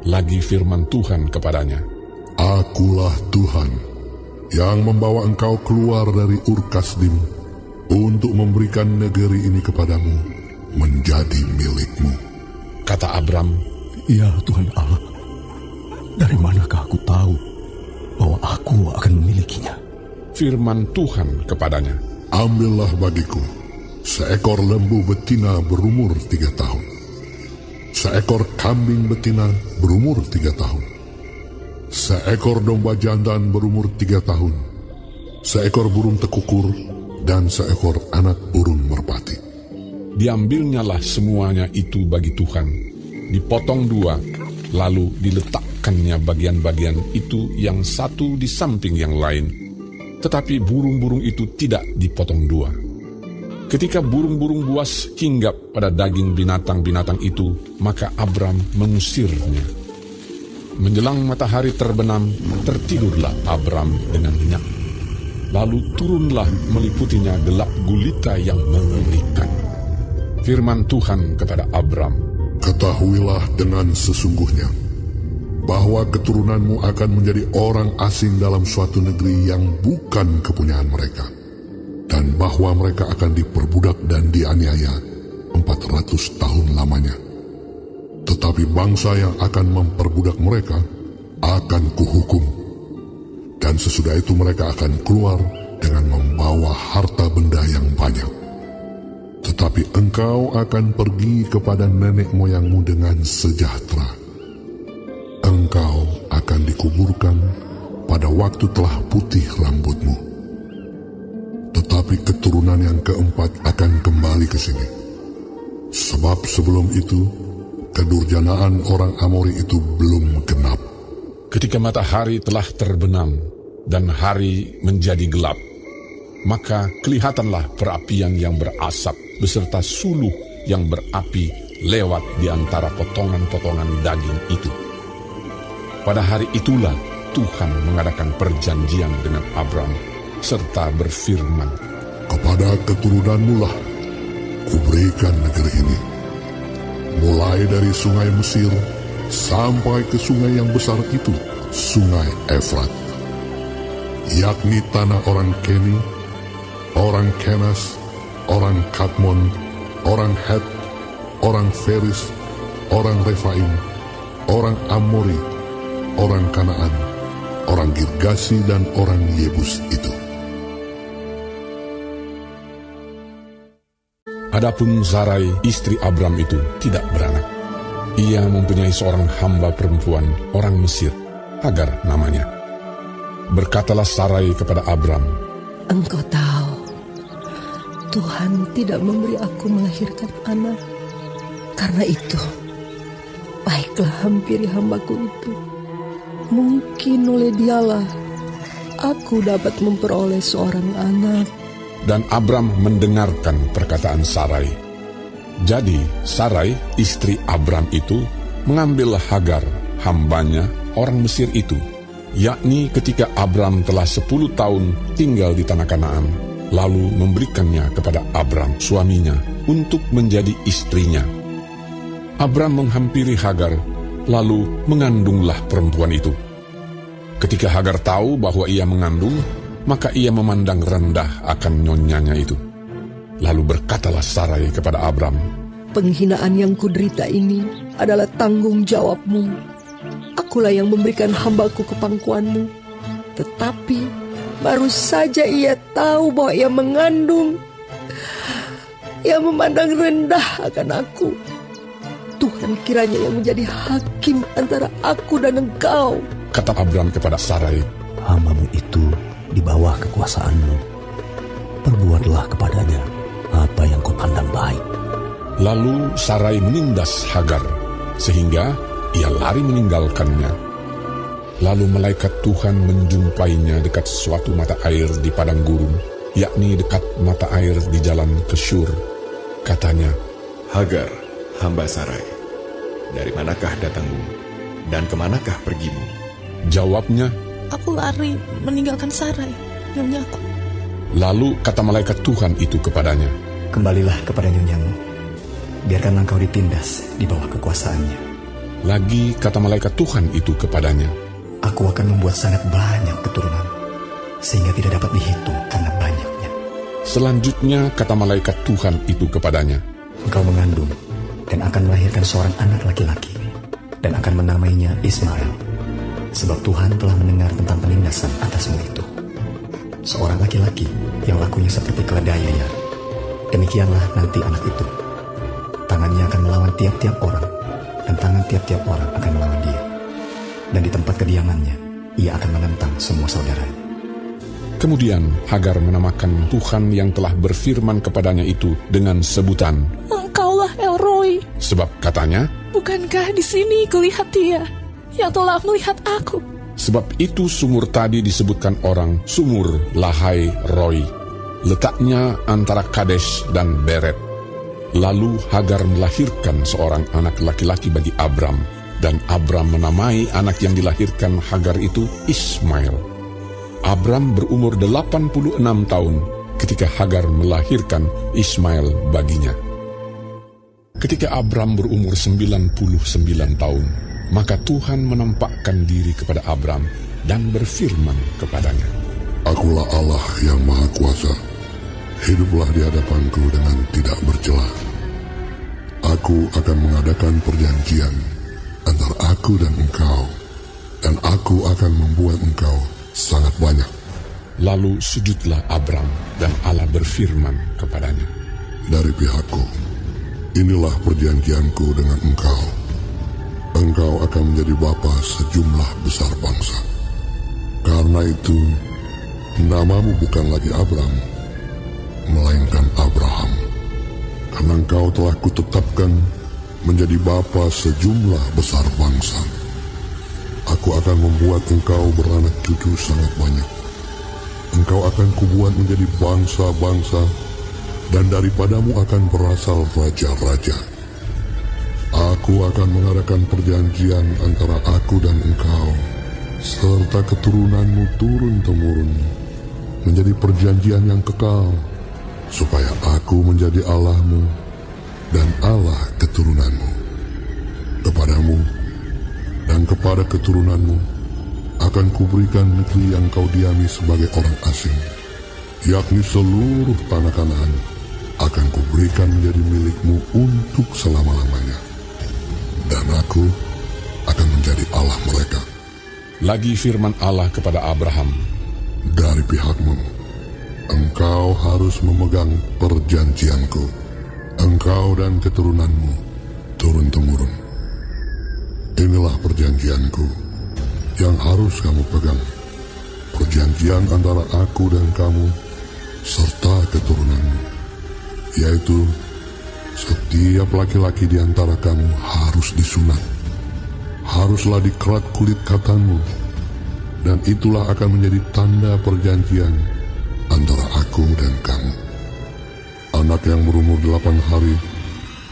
Lagi firman Tuhan kepadanya, Akulah Tuhan yang membawa engkau keluar dari Ur Kasdim untuk memberikan negeri ini kepadamu menjadi milikmu. Kata Abram, Ya Tuhan Allah, dari manakah aku tahu bahwa aku akan memilikinya? firman Tuhan kepadanya, Ambillah bagiku seekor lembu betina berumur 3 tahun, seekor kambing betina berumur 3 tahun, seekor domba jantan berumur 3 tahun, seekor burung tekukur, dan seekor anak burung merpati. Diambilnyalah semuanya itu bagi Tuhan, dipotong 2, lalu diletakkannya bagian-bagian itu yang satu di samping yang lain. Tetapi burung-burung itu tidak dipotong 2. Ketika burung-burung buas hinggap pada daging binatang-binatang itu, maka Abram mengusirnya. Menjelang matahari terbenam, tertidurlah Abram dengan nyenyak. Lalu turunlah meliputinya gelap gulita yang mengerikan. Firman Tuhan kepada Abram, Ketahuilah dengan sesungguhnya bahwa keturunanmu akan menjadi orang asing dalam suatu negeri yang bukan kepunyaan mereka, dan bahwa mereka akan diperbudak dan dianiaya 400 tahun lamanya. Tetapi bangsa yang akan memperbudak mereka akan kuhukum, dan sesudah itu mereka akan keluar dengan membawa harta benda yang banyak. Tetapi engkau akan pergi kepada nenek moyangmu dengan sejahtera. Engkau akan dikuburkan pada waktu telah putih rambutmu. Tetapi keturunan yang keempat akan kembali ke sini. Sebab sebelum itu, kedurjanaan orang Amori itu belum genap. ketika matahari telah terbenam dan hari menjadi gelap, maka kelihatanlah perapian yang berasap beserta suluh yang berapi lewat di antara potongan-potongan daging itu. Pada hari itulah Tuhan mengadakan perjanjian dengan Abram serta berfirman, Kepada keturunanmu lah kuberikan negeri ini, mulai dari sungai Mesir sampai ke sungai yang besar itu, sungai Efrat, yakni tanah orang Keni, orang Kenas, orang Kadmon, orang Het, orang Feris, orang Refaim, orang Amori, orang Kanaan, orang Girgasi, dan orang Yebus itu. Adapun Sarai, istri Abram itu tidak beranak. Ia mempunyai seorang hamba perempuan, orang Mesir, Hagar namanya. Berkatalah Sarai kepada Abram, Engkau tahu, Tuhan tidak memberi aku melahirkan anak. Karena itu, baiklah hampiri hambaku itu. Mungkin oleh dialah aku dapat memperoleh seorang anak. Dan Abram mendengarkan perkataan Sarai. Jadi Sarai, istri Abram itu, mengambil Hagar, hambanya, orang Mesir itu, yakni ketika Abram telah 10 tahun tinggal di tanah Kanaan, lalu memberikannya kepada Abram, suaminya, untuk menjadi istrinya. Abram menghampiri Hagar, lalu mengandunglah perempuan itu. Ketika Hagar tahu bahwa ia mengandung, maka ia memandang rendah akan nyonyanya itu. Lalu berkatalah Sarai kepada Abram, "Penghinaan yang kuderita ini adalah tanggung jawabmu. Akulah yang memberikan hambaku ke pangkuanmu. Tetapi baru saja ia tahu bahwa ia mengandung. Ia memandang rendah akan aku. Tuhan kiranya yang menjadi hakim antara aku dan engkau." Kata Abram kepada Sarai, "Hambamu itu di bawah kekuasaanmu. Perbuatlah kepadanya apa yang kau pandang baik." Lalu Sarai menindas Hagar, sehingga ia lari meninggalkannya. Lalu malaikat Tuhan menjumpainya dekat suatu mata air di padang gurun, yakni dekat mata air di jalan ke Syur. Katanya, "Hagar, hamba Sarai, dari manakah datangmu, dan kemanakah pergimu?" Jawabnya, "Aku lari meninggalkan Sarai, nyonyaku." Lalu kata malaikat Tuhan itu kepadanya, "Kembalilah kepada nyonyamu, biarkanlah engkau ditindas di bawah kekuasaannya." Lagi kata malaikat Tuhan itu kepadanya, "Aku akan membuat sangat banyak keturunan, sehingga tidak dapat dihitung karena banyaknya." Selanjutnya kata malaikat Tuhan itu kepadanya, "Engkau mengandung dan akan melahirkan seorang anak laki-laki, dan akan menamainya Ismail, sebab Tuhan telah mendengar tentang penindasan atasmu itu. Seorang laki-laki yang lakunya seperti keledai liar. Demikianlah nanti anak itu. Tangannya akan melawan tiap-tiap orang, dan tangan tiap-tiap orang akan melawan dia. Dan di tempat kediamannya, ia akan menentang semua saudaranya." Kemudian Hagar menamakan Tuhan yang telah berfirman kepadanya itu dengan sebutan, "Engkaulah El Roi." Sebab katanya, "Bukankah di sini kulihat dia yang telah melihat aku?" Sebab itu sumur tadi disebutkan orang Sumur Lahai Roi. Letaknya antara Kades dan Beret. Lalu Hagar melahirkan seorang anak laki-laki bagi Abram, dan Abram menamai anak yang dilahirkan Hagar itu Ismail. Abram berumur 86 tahun ketika Hagar melahirkan Ismail baginya. Ketika Abram berumur 99 tahun, maka Tuhan menampakkan diri kepada Abram dan berfirman kepadanya, "Akulah Allah yang Maha Kuasa. Hiduplah di hadapanku dengan tidak bercela. Aku akan mengadakan perjanjian antara aku dan engkau, dan aku akan membuat engkau sangat banyak." Lalu sujudlah Abram, dan Allah berfirman kepadanya, "Dari pihakku, inilah perjanjianku dengan engkau. Engkau akan menjadi bapa sejumlah besar bangsa. Karena itu, namamu bukan lagi Abram, melainkan Abraham. Karena engkau telah kutetapkan menjadi bapa sejumlah besar bangsa. Aku akan membuat engkau beranak cucu sangat banyak. Engkau akan kubuat menjadi bangsa-bangsa, dan daripadamu akan berasal raja-raja. Aku akan mengadakan perjanjian antara aku dan engkau, serta keturunanmu turun-temurun, menjadi perjanjian yang kekal, supaya aku menjadi Allahmu dan Allah keturunanmu. Kepadamu dan kepada keturunanmu akan kuberikan negeri yang kau diami sebagai orang asing, yakni seluruh tanah Kanaan akan kuberikan menjadi milikmu untuk selama-lamanya. Dan aku akan menjadi Allah mereka." Lagi firman Allah kepada Abraham, "Dari pihakmu, engkau harus memegang perjanjianku, engkau dan keturunanmu turun-temurun. Inilah perjanjianku yang harus kamu pegang, perjanjian antara aku dan kamu serta keturunanmu, yaitu setiap laki-laki di antara kamu harus disunat. Haruslah dikerat kulit katanmu, dan itulah akan menjadi tanda perjanjian antara aku aku dan kamu. Anak yang berumur 8 hari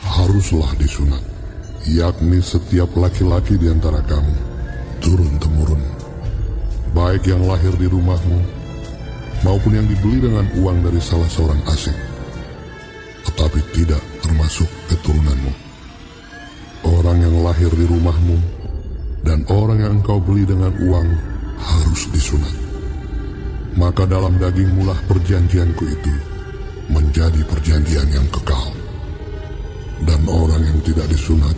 haruslah disunat, yakni setiap laki-laki di antara kamu, turun-temurun, baik yang lahir di rumahmu, maupun yang dibeli dengan uang dari salah seorang asing, tetapi tidak termasuk keturunanmu. Orang yang lahir di rumahmu dan orang yang engkau beli dengan uang harus disunat. Maka dalam dagingmu lah perjanjianku itu menjadi perjanjian yang kekal. Dan orang yang tidak disunat,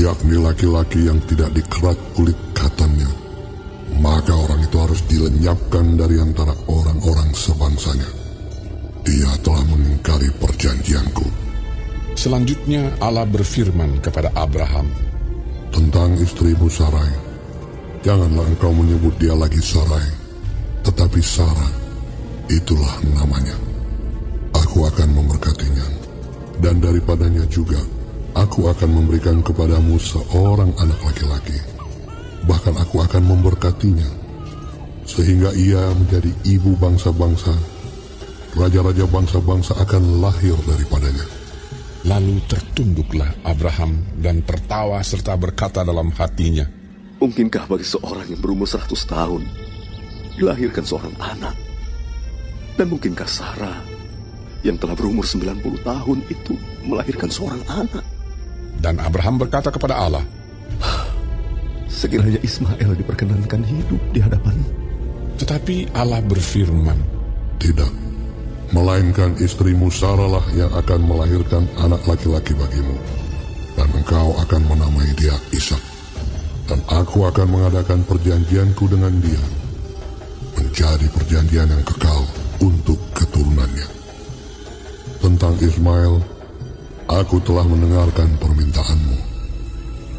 yakni laki-laki yang tidak dikerat kulit katannya, maka orang itu harus dilenyapkan dari antara orang-orang sebangsanya. Dia telah mengingkari perjanjianku. Selanjutnya Allah berfirman kepada Abraham, tentang istrimu Sarai, janganlah engkau menyebut dia lagi Sarai, tetapi Sarah, itulah namanya. Aku akan memberkatinya, dan daripadanya juga aku akan memberikan kepadamu seorang anak laki-laki. Bahkan aku akan memberkatinya, sehingga ia menjadi ibu bangsa-bangsa. Raja-raja bangsa-bangsa akan lahir daripadanya. Lalu tertunduklah Abraham dan tertawa serta berkata dalam hatinya, mungkinkah bagi seorang yang berumur 100 tahun dilahirkan seorang anak? Dan mungkinkah Sarah yang telah berumur 90 tahun itu melahirkan seorang anak? Dan Abraham berkata kepada Allah, sekiranya Ismail diperkenankan hidup di hadapan-Mu. Tetapi Allah berfirman, tidak, melainkan istrimu Sarah lah yang akan melahirkan anak laki-laki bagimu, dan engkau akan menamai dia Ishak. Dan aku akan mengadakan perjanjianku dengan dia, menjadi perjanjian yang kekal untuk keturunannya. Tentang Ismail, aku telah mendengarkan permintaanmu.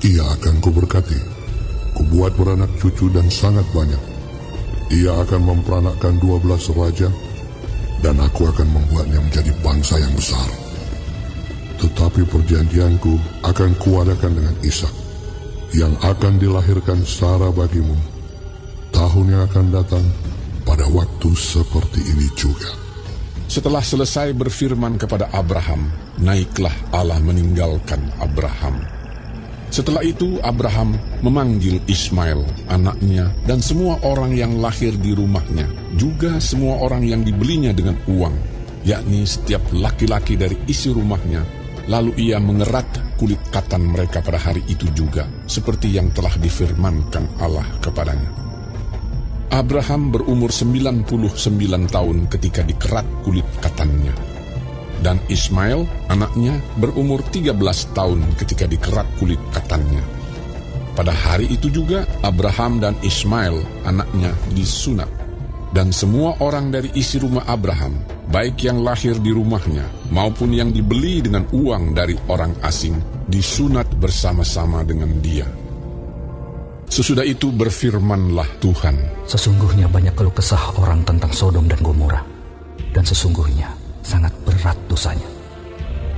Ia akan kuberkati, kubuat beranak cucu dan sangat banyak. Ia akan memperanakkan 12 raja, dan aku akan membuatnya menjadi bangsa yang besar. Tetapi perjanjianku akan kuadakan dengan Ishak, yang akan dilahirkan Sarah bagimu tahun yang akan datang pada waktu seperti ini juga. Setelah selesai berfirman kepada Abraham, naiklah Allah meninggalkan Abraham. Setelah itu Abraham memanggil Ismail, anaknya, dan semua orang yang lahir di rumahnya, juga semua orang yang dibelinya dengan uang, yakni setiap laki-laki dari isi rumahnya. Lalu ia mengerat kulit katan mereka pada hari itu juga, seperti yang telah difirmankan Allah kepadanya. Abraham berumur 99 tahun ketika dikerat kulit katannya. Dan Ismail, anaknya, berumur 13 tahun ketika dikerat kulit katannya. Pada hari itu juga Abraham dan Ismail, anaknya, disunat. Dan semua orang dari isi rumah Abraham, baik yang lahir di rumahnya maupun yang dibeli dengan uang dari orang asing, disunat bersama-sama dengan dia. Sesudah itu berfirmanlah Tuhan, sesungguhnya banyak keluh kesah orang tentang Sodom dan Gomora, dan sesungguhnya sangat berat dosanya.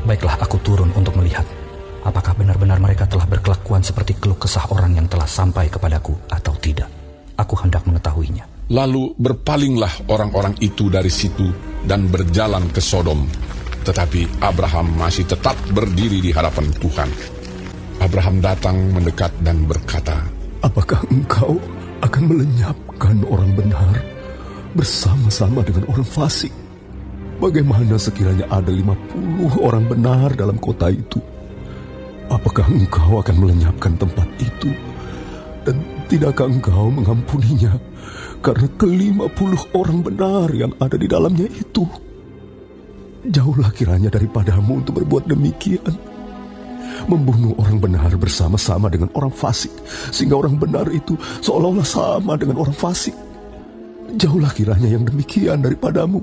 Baiklah, aku turun untuk melihat apakah benar-benar mereka telah berkelakuan seperti keluh kesah orang yang telah sampai kepadaku atau tidak. Aku hendak mengetahuinya. Lalu berpalinglah orang-orang itu dari situ dan berjalan ke Sodom. Tetapi Abraham masih tetap berdiri di hadapan Tuhan. Abraham datang mendekat dan berkata, apakah engkau akan melenyapkan orang benar bersama-sama dengan orang fasik? Bagaimana sekiranya ada 50 orang benar dalam kota itu? Apakah engkau akan melenyapkan tempat itu? Dan tidakkah engkau mengampuninya karena ke-50 orang benar yang ada di dalamnya itu? Jauhlah kiranya daripadamu untuk berbuat demikian, membunuh orang benar bersama-sama dengan orang fasik, sehingga orang benar itu seolah-olah sama dengan orang fasik. Jauhlah kiranya yang demikian daripadamu.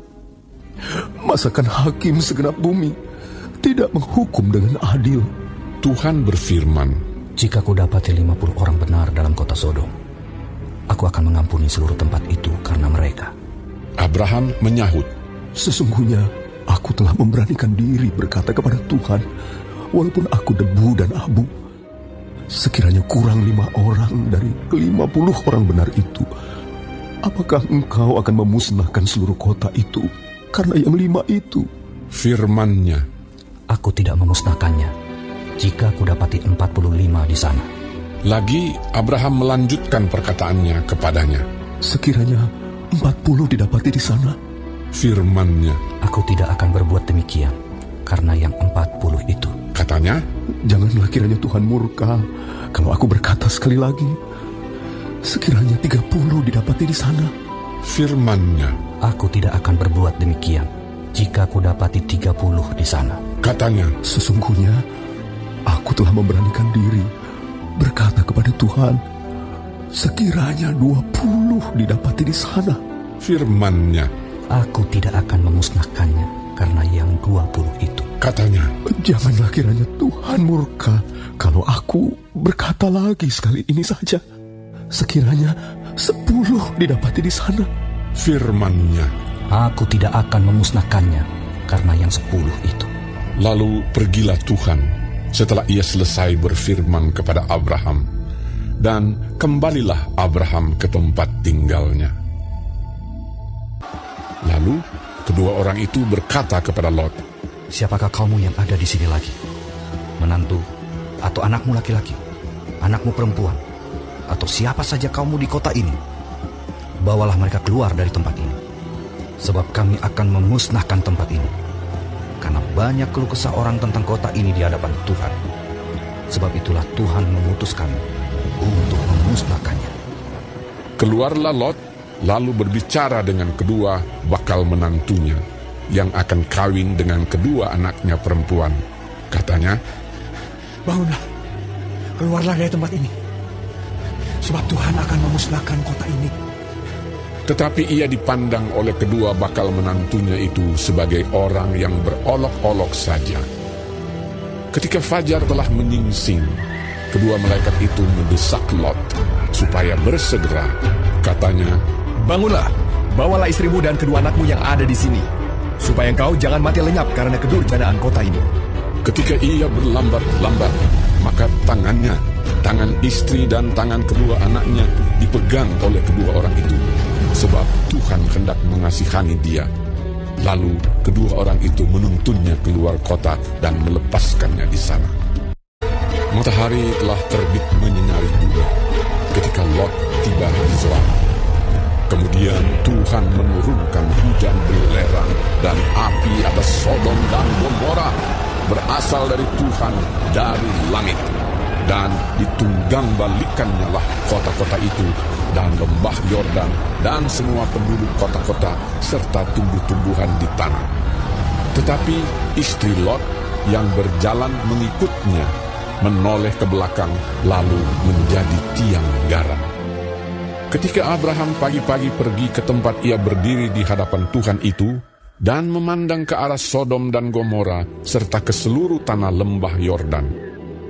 Masakan hakim segenap bumi tidak menghukum dengan adil? Tuhan berfirman, jika ku dapati 50 orang benar dalam kota Sodom, aku akan mengampuni seluruh tempat itu karena mereka. Abraham menyahut, sesungguhnya aku telah memberanikan diri berkata kepada Tuhan, walaupun aku debu dan abu, sekiranya kurang 5 orang dari ke-50 orang benar itu, apakah engkau akan memusnahkan seluruh kota itu? karena yang 5 itu. Firman-Nya, Aku tidak memusnahkannya jika kudapati 45 di sana. Lagi Abraham melanjutkan perkataannya kepadanya. Sekiranya 40 didapati di sana. Firman-Nya, Aku tidak akan berbuat demikian karena yang 40 itu. Katanya, janganlah kiranya Tuhan murka kalau aku berkata sekali lagi, sekiranya 30 didapati di sana. Firman-Nya, Aku tidak akan berbuat demikian jika kudapati 30 di sana. Katanya, sesungguhnya aku telah memberanikan diri berkata kepada Tuhan, sekiranya 20 didapati di sana. Firman-Nya, Aku tidak akan memusnahkannya karena yang 20 itu. Katanya, janganlah kiranya Tuhan murka kalau aku berkata lagi sekali ini saja, sekiranya 10 didapati di sana. Firman-Nya, Aku tidak akan memusnahkannya karena yang 10 itu. Lalu pergilah Tuhan setelah ia selesai berfirman kepada Abraham, dan kembalilah Abraham ke tempat tinggalnya. Lalu kedua orang itu berkata kepada Lot, Siapakah kamu yang ada di sini lagi? Menantu atau anakmu laki-laki, anakmu perempuan, atau siapa saja kamu di kota ini? Bawalah mereka keluar dari tempat ini, sebab kami akan memusnahkan tempat ini. Karena banyak keluh kesah orang tentang kota ini di hadapan Tuhan. Sebab itulah Tuhan mengutus kami untuk memusnahkannya. Keluarlah Lot, lalu berbicara dengan kedua bakal menantunya, yang akan kawin dengan kedua anaknya perempuan. Katanya, Bangunlah, keluarlah dari tempat ini, sebab Tuhan akan memusnahkan kota ini. Tetapi ia dipandang oleh kedua bakal menantunya itu sebagai orang yang berolok-olok saja. Ketika fajar telah menyingsing, kedua malaikat itu mendesak Lot supaya bersegera. Katanya, Bangunlah, bawalah istrimu dan kedua anakmu yang ada di sini, supaya engkau jangan mati lenyap karena kedurjanaan kota ini. Ketika ia berlambat-lambat, maka tangannya, tangan istri dan tangan kedua anaknya dipegang oleh kedua orang itu, sebab Tuhan hendak mengasihani dia. Lalu kedua orang itu menuntunnya keluar kota dan melepaskannya di sana. Matahari telah terbit menyinari bumi ketika Lot tiba di Zoar. Kemudian Tuhan menurunkan hujan belerang dan api atas Sodom dan Gomora, berasal dari Tuhan dari langit. Dan ditunggang balikannya lah kota-kota itu dan lembah Yordan dan semua penduduk kota-kota serta tumbuh-tumbuhan di tanah. Tetapi istri Lot yang berjalan mengikutnya menoleh ke belakang lalu menjadi tiang garam. Ketika Abraham pagi-pagi pergi ke tempat ia berdiri di hadapan Tuhan itu dan memandang ke arah Sodom dan Gomora serta ke seluruh tanah lembah Yordan,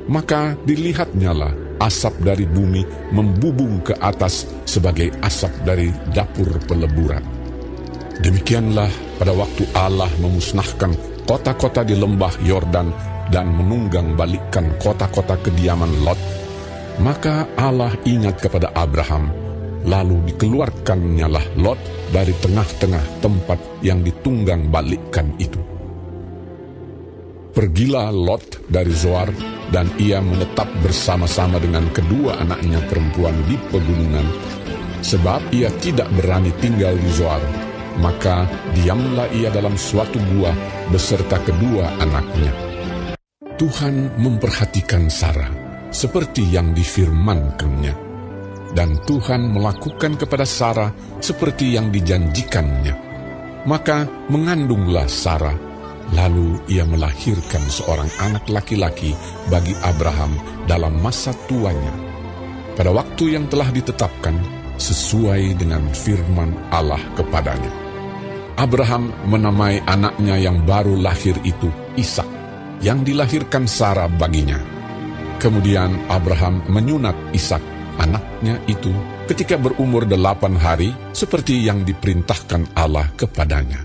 maka dilihatnyalah asap dari bumi membubung ke atas sebagai asap dari dapur peleburan. Demikianlah pada waktu Allah memusnahkan kota-kota di lembah Yordan dan menunggang balikkan kota-kota kediaman Lot, maka Allah ingat kepada Abraham, lalu dikeluarkannyalah Lot dari tengah-tengah tempat yang ditunggang balikkan itu. Pergilah Lot dari Zoar, dan ia menetap bersama-sama dengan kedua anaknya perempuan di pegunungan, sebab ia tidak berani tinggal di Zoar. Maka diamlah ia dalam suatu gua beserta kedua anaknya. Tuhan memperhatikan Sarah seperti yang difirmankannya, dan Tuhan melakukan kepada Sarah seperti yang dijanjikannya. Maka mengandunglah Sarah, lalu ia melahirkan seorang anak laki-laki bagi Abraham dalam masa tuanya, pada waktu yang telah ditetapkan sesuai dengan firman Allah kepadanya. Abraham menamai anaknya yang baru lahir itu Ishak, yang dilahirkan Sarah baginya. Kemudian Abraham menyunat Ishak, anaknya itu, ketika berumur 8 hari, seperti yang diperintahkan Allah kepadanya.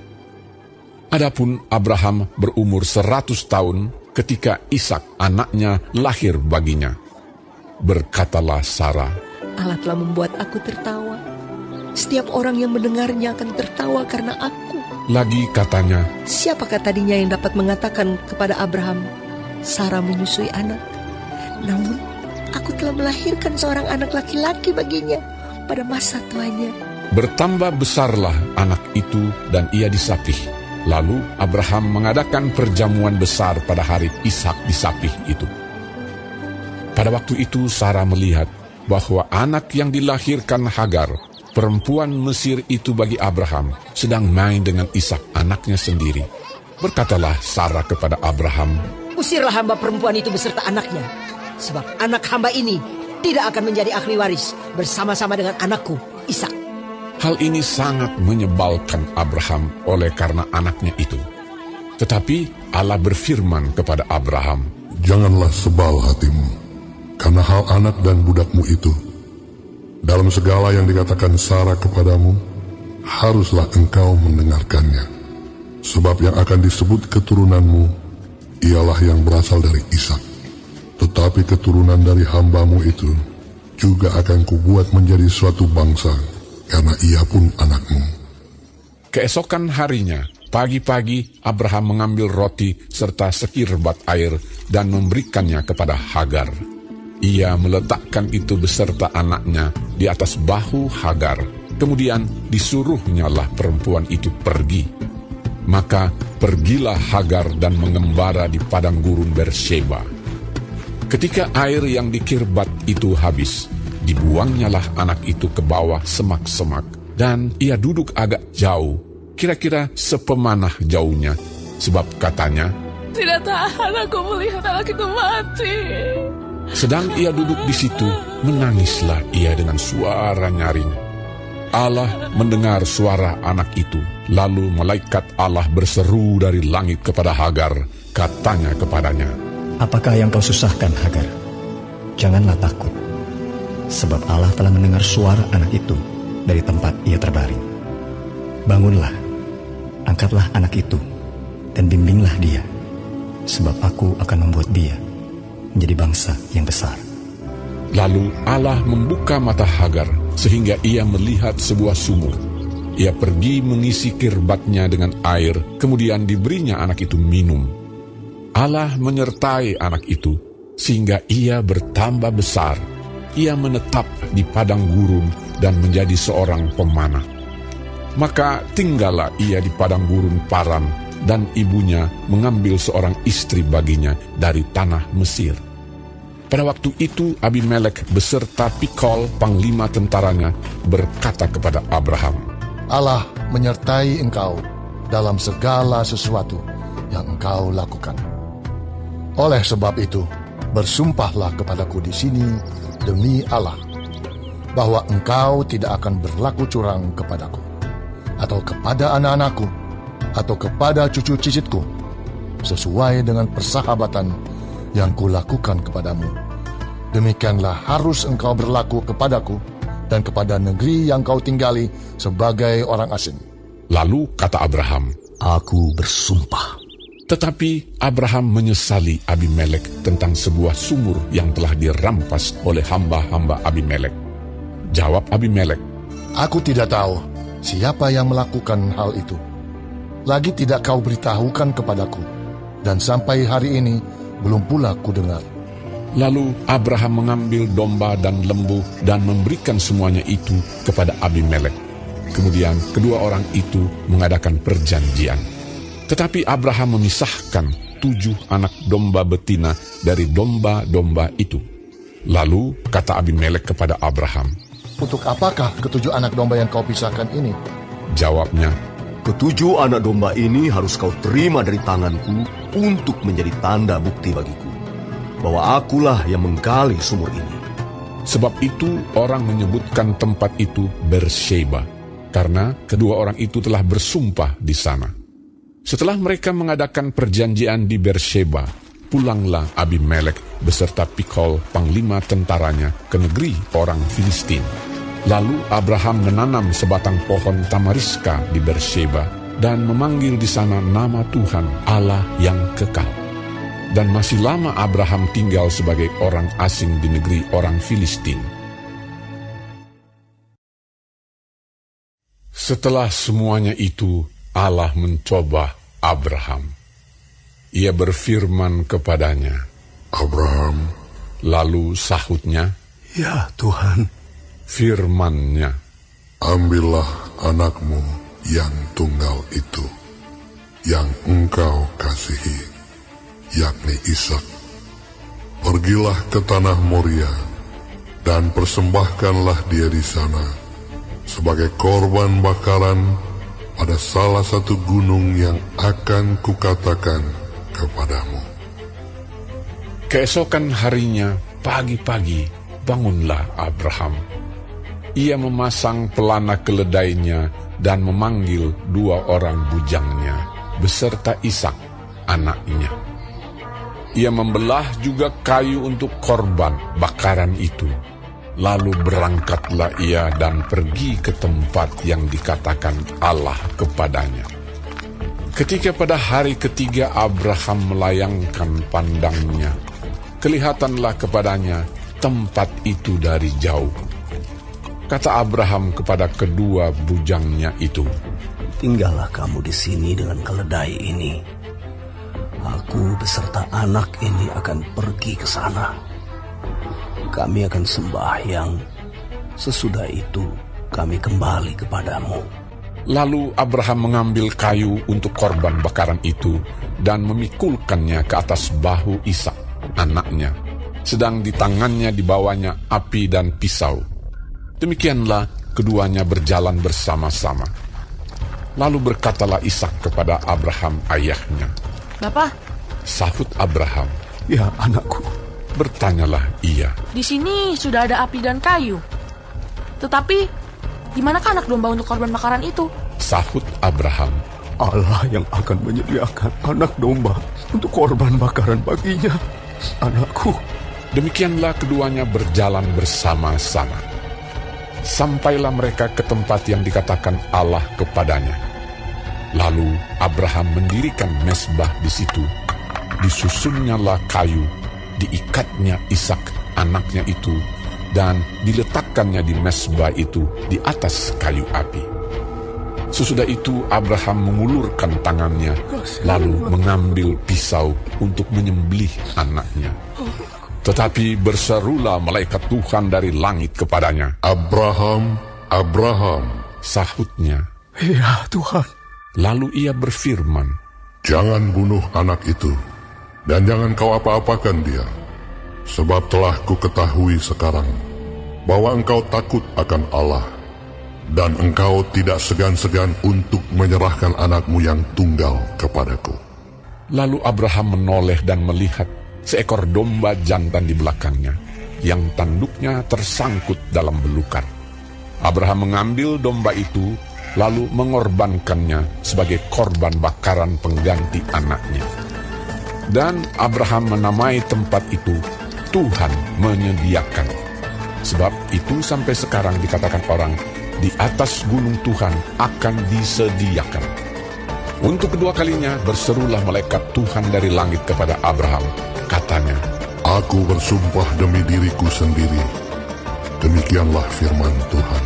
Adapun Abraham berumur 100 tahun ketika Ishak anaknya lahir baginya. Berkatalah Sarah, Allah telah membuat aku tertawa, Setiap orang yang mendengarnya akan tertawa karena aku. Lagi katanya, siapakah tadinya yang dapat mengatakan kepada Abraham, Sarah menyusui anak? Namun, aku telah melahirkan seorang anak laki-laki baginya pada masa tuanya. Bertambah besarlah anak itu dan ia disapih. Lalu Abraham mengadakan perjamuan besar pada hari Ishak disapih itu. Pada waktu itu Sarah melihat bahwa anak yang dilahirkan Hagar, perempuan Mesir itu bagi Abraham, sedang main dengan Ishak anaknya sendiri. Berkatalah Sarah kepada Abraham, usirlah hamba perempuan itu beserta anaknya, sebab anak hamba ini tidak akan menjadi ahli waris bersama-sama dengan anakku Ishak. Hal ini sangat menyebalkan Abraham oleh karena anaknya itu. Tetapi Allah berfirman kepada Abraham, janganlah sebal hatimu karena hal anak dan budakmu itu. Dalam segala yang dikatakan Sarah kepadamu, haruslah engkau mendengarkannya. Sebab yang akan disebut keturunanmu ialah yang berasal dari Ishak. Tetapi keturunan dari hambamu itu juga akan kubuat menjadi suatu bangsa, karena ia pun anakmu. Keesokan harinya, pagi-pagi Abraham mengambil roti serta sekirbat air dan memberikannya kepada Hagar. Ia meletakkan itu beserta anaknya di atas bahu Hagar. Kemudian disuruhnyalah perempuan itu pergi. Maka pergilah Hagar dan mengembara di padang gurun Beersheba. Ketika air yang dikirbat itu habis, dibuangnyalah anak itu ke bawah semak-semak, dan ia duduk agak jauh, kira-kira sepemanah jauhnya, sebab katanya, tidak tahan aku melihat anak itu mati. Sedang ia duduk di situ, menangislah ia dengan suara nyaring. Allah mendengar suara anak itu, lalu malaikat Allah berseru dari langit kepada Hagar, katanya kepadanya, apakah yang kau susahkan, Hagar? Janganlah takut. Sebab Allah telah mendengar suara anak itu dari tempat ia terbaring. Bangunlah, angkatlah anak itu, dan bimbinglah dia, sebab aku akan membuat dia menjadi bangsa yang besar. Lalu Allah membuka mata Hagar, sehingga ia melihat sebuah sumur. Ia pergi mengisi kirbatnya dengan air, kemudian diberinya anak itu minum. Allah menyertai anak itu, sehingga ia bertambah besar. Ia menetap di padang gurun dan menjadi seorang pemanah. Maka tinggallah ia di padang gurun Paran, dan ibunya mengambil seorang istri baginya dari tanah Mesir. Pada waktu itu Abimelek beserta Pikol, panglima tentaranya, berkata kepada Abraham, Allah menyertai engkau dalam segala sesuatu yang engkau lakukan. Oleh sebab itu, bersumpahlah kepadaku di sini demi Allah, bahwa engkau tidak akan berlaku curang kepadaku, atau kepada anak-anakku, atau kepada cucu cicitku, sesuai dengan persahabatan yang kulakukan kepadamu. Demikianlah harus engkau berlaku kepadaku dan kepada negeri yang kau tinggali sebagai orang asing. Lalu kata Abraham, aku bersumpah. Tetapi Abraham menyesali Abimelek tentang sebuah sumur yang telah dirampas oleh hamba-hamba Abimelek. Jawab Abimelek, aku tidak tahu siapa yang melakukan hal itu. Lagi tidak kau beritahukan kepadaku, dan sampai hari ini belum pula ku dengar. Lalu Abraham mengambil domba dan lembu dan memberikan semuanya itu kepada Abimelek. Kemudian kedua orang itu mengadakan perjanjian. Tetapi Abraham memisahkan 7 anak domba betina dari domba-domba itu. Lalu kata Abimelek kepada Abraham, untuk apakah 7 anak domba yang kau pisahkan ini? Jawabnya, 7 anak domba ini harus kau terima dari tanganku untuk menjadi tanda bukti bagiku, bahwa akulah yang menggali sumur ini. Sebab itu orang menyebutkan tempat itu Beersheba, karena kedua orang itu telah bersumpah di sana. Setelah mereka mengadakan perjanjian di Beersheba, pulanglah Abimelek beserta Pikol, panglima tentaranya, ke negeri orang Filistin. Lalu Abraham menanam sebatang pohon tamariska di Beersheba dan memanggil di sana nama Tuhan, Allah yang kekal. Dan masih lama Abraham tinggal sebagai orang asing di negeri orang Filistin. Setelah semuanya itu, Allah mencoba Abraham. Ia berfirman kepadanya, Abraham. Lalu sahutnya, Ya Tuhan. Firman-Nya, Ambillah anakmu yang tunggal itu, yang engkau kasihi, yakni Ishak. Pergilah ke tanah Moria, dan persembahkanlah dia di sana, sebagai korban bakaran pada salah satu gunung yang akan kukatakan kepadamu. Keesokan harinya, pagi-pagi, bangunlah Abraham. Ia memasang pelana keledainya dan memanggil 2 orang bujangnya, beserta Ishak, anaknya. Ia membelah juga kayu untuk korban bakaran itu. Lalu berangkatlah ia dan pergi ke tempat yang dikatakan Allah kepadanya. Ketika pada hari ketiga Abraham melayangkan pandangnya, kelihatanlah kepadanya tempat itu dari jauh. Kata Abraham kepada kedua bujangnya itu, Tinggallah kamu di sini dengan keledai ini. Aku beserta anak ini akan pergi ke sana. Kami akan sembahyang. Sesudah itu kami kembali kepadamu. Lalu Abraham mengambil kayu untuk korban bakaran itu dan memikulkannya ke atas bahu Ishak, anaknya, sedang di tangannya dibawanya api dan pisau. Demikianlah keduanya berjalan bersama-sama. Lalu berkatalah Ishak kepada Abraham ayahnya, Bapak, sahut Abraham, Ya anakku. Bertanyalah ia, di sini sudah ada api dan kayu. Tetapi, di manakah anak domba untuk korban bakaran itu? Sahut Abraham, Allah yang akan menyediakan anak domba untuk korban bakaran baginya, anakku. Demikianlah keduanya berjalan bersama-sama. Sampailah mereka ke tempat yang dikatakan Allah kepadanya. Lalu Abraham mendirikan mezbah di situ. Disusunnyalah kayu, diikatnya Ishak anaknya itu, dan diletakkannya di mezbah itu di atas kayu api. Sesudah itu Abraham mengulurkan tangannya, lalu mengambil pisau untuk menyembelih anaknya. Tetapi berserulah malaikat Tuhan dari langit kepadanya, Abraham, Abraham. Sahutnya, Ya Tuhan. Lalu ia berfirman, Jangan bunuh anak itu, dan jangan kau apa-apakan dia, sebab telah kuketahui sekarang bahwa engkau takut akan Allah, dan engkau tidak segan-segan untuk menyerahkan anakmu yang tunggal kepadaku. Lalu Abraham menoleh dan melihat seekor domba jantan di belakangnya, yang tanduknya tersangkut dalam belukar. Abraham mengambil domba itu, lalu mengorbankannya sebagai korban bakaran pengganti anaknya. Dan Abraham menamai tempat itu, Tuhan menyediakan. Sebab itu sampai sekarang dikatakan orang, di atas gunung Tuhan akan disediakan. Untuk kedua kalinya berserulah malaikat Tuhan dari langit kepada Abraham. Katanya, Aku bersumpah demi diriku sendiri, demikianlah firman Tuhan.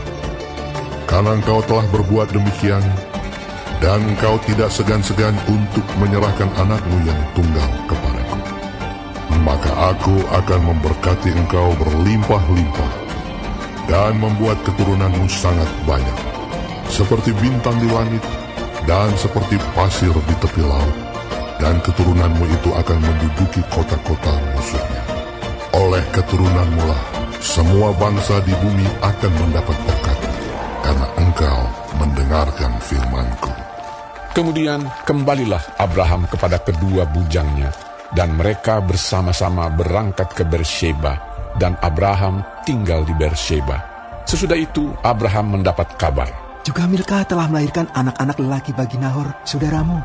Karena engkau telah berbuat demikian, dan engkau tidak segan-segan untuk menyerahkan anakmu yang tunggal kepadaku, maka aku akan memberkati engkau berlimpah-limpah, dan membuat keturunanmu sangat banyak, seperti bintang di langit, dan seperti pasir di tepi laut, dan keturunanmu itu akan menduduki kota-kota musuhnya. Oleh keturunanmu lah, semua bangsa di bumi akan mendapat berkat, karena engkau mendengarkan firman-Ku. Kemudian kembalilah Abraham kepada kedua bujangnya, dan mereka bersama-sama berangkat ke Beersheba, dan Abraham tinggal di Beersheba. Sesudah itu Abraham mendapat kabar, juga Milka telah melahirkan anak-anak lelaki bagi Nahor, saudaramu,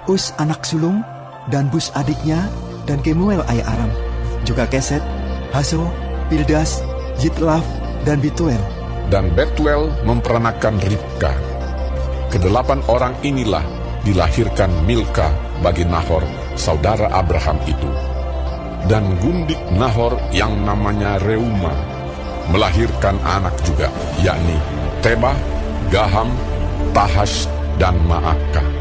Us anak sulung, dan Bus adiknya, dan Kemuel ayah Aram, juga Keset, Hazo, Pildas, Yitlaf, dan Bituel. Dan Betuel memperanakan Ribka. Kedelapan orang inilah dilahirkan Milka bagi Nahor, saudara Abraham itu. Dan gundik Nahor yang namanya Reuma melahirkan anak juga, yakni Tebah, Gaham, Tahas, dan Maakah.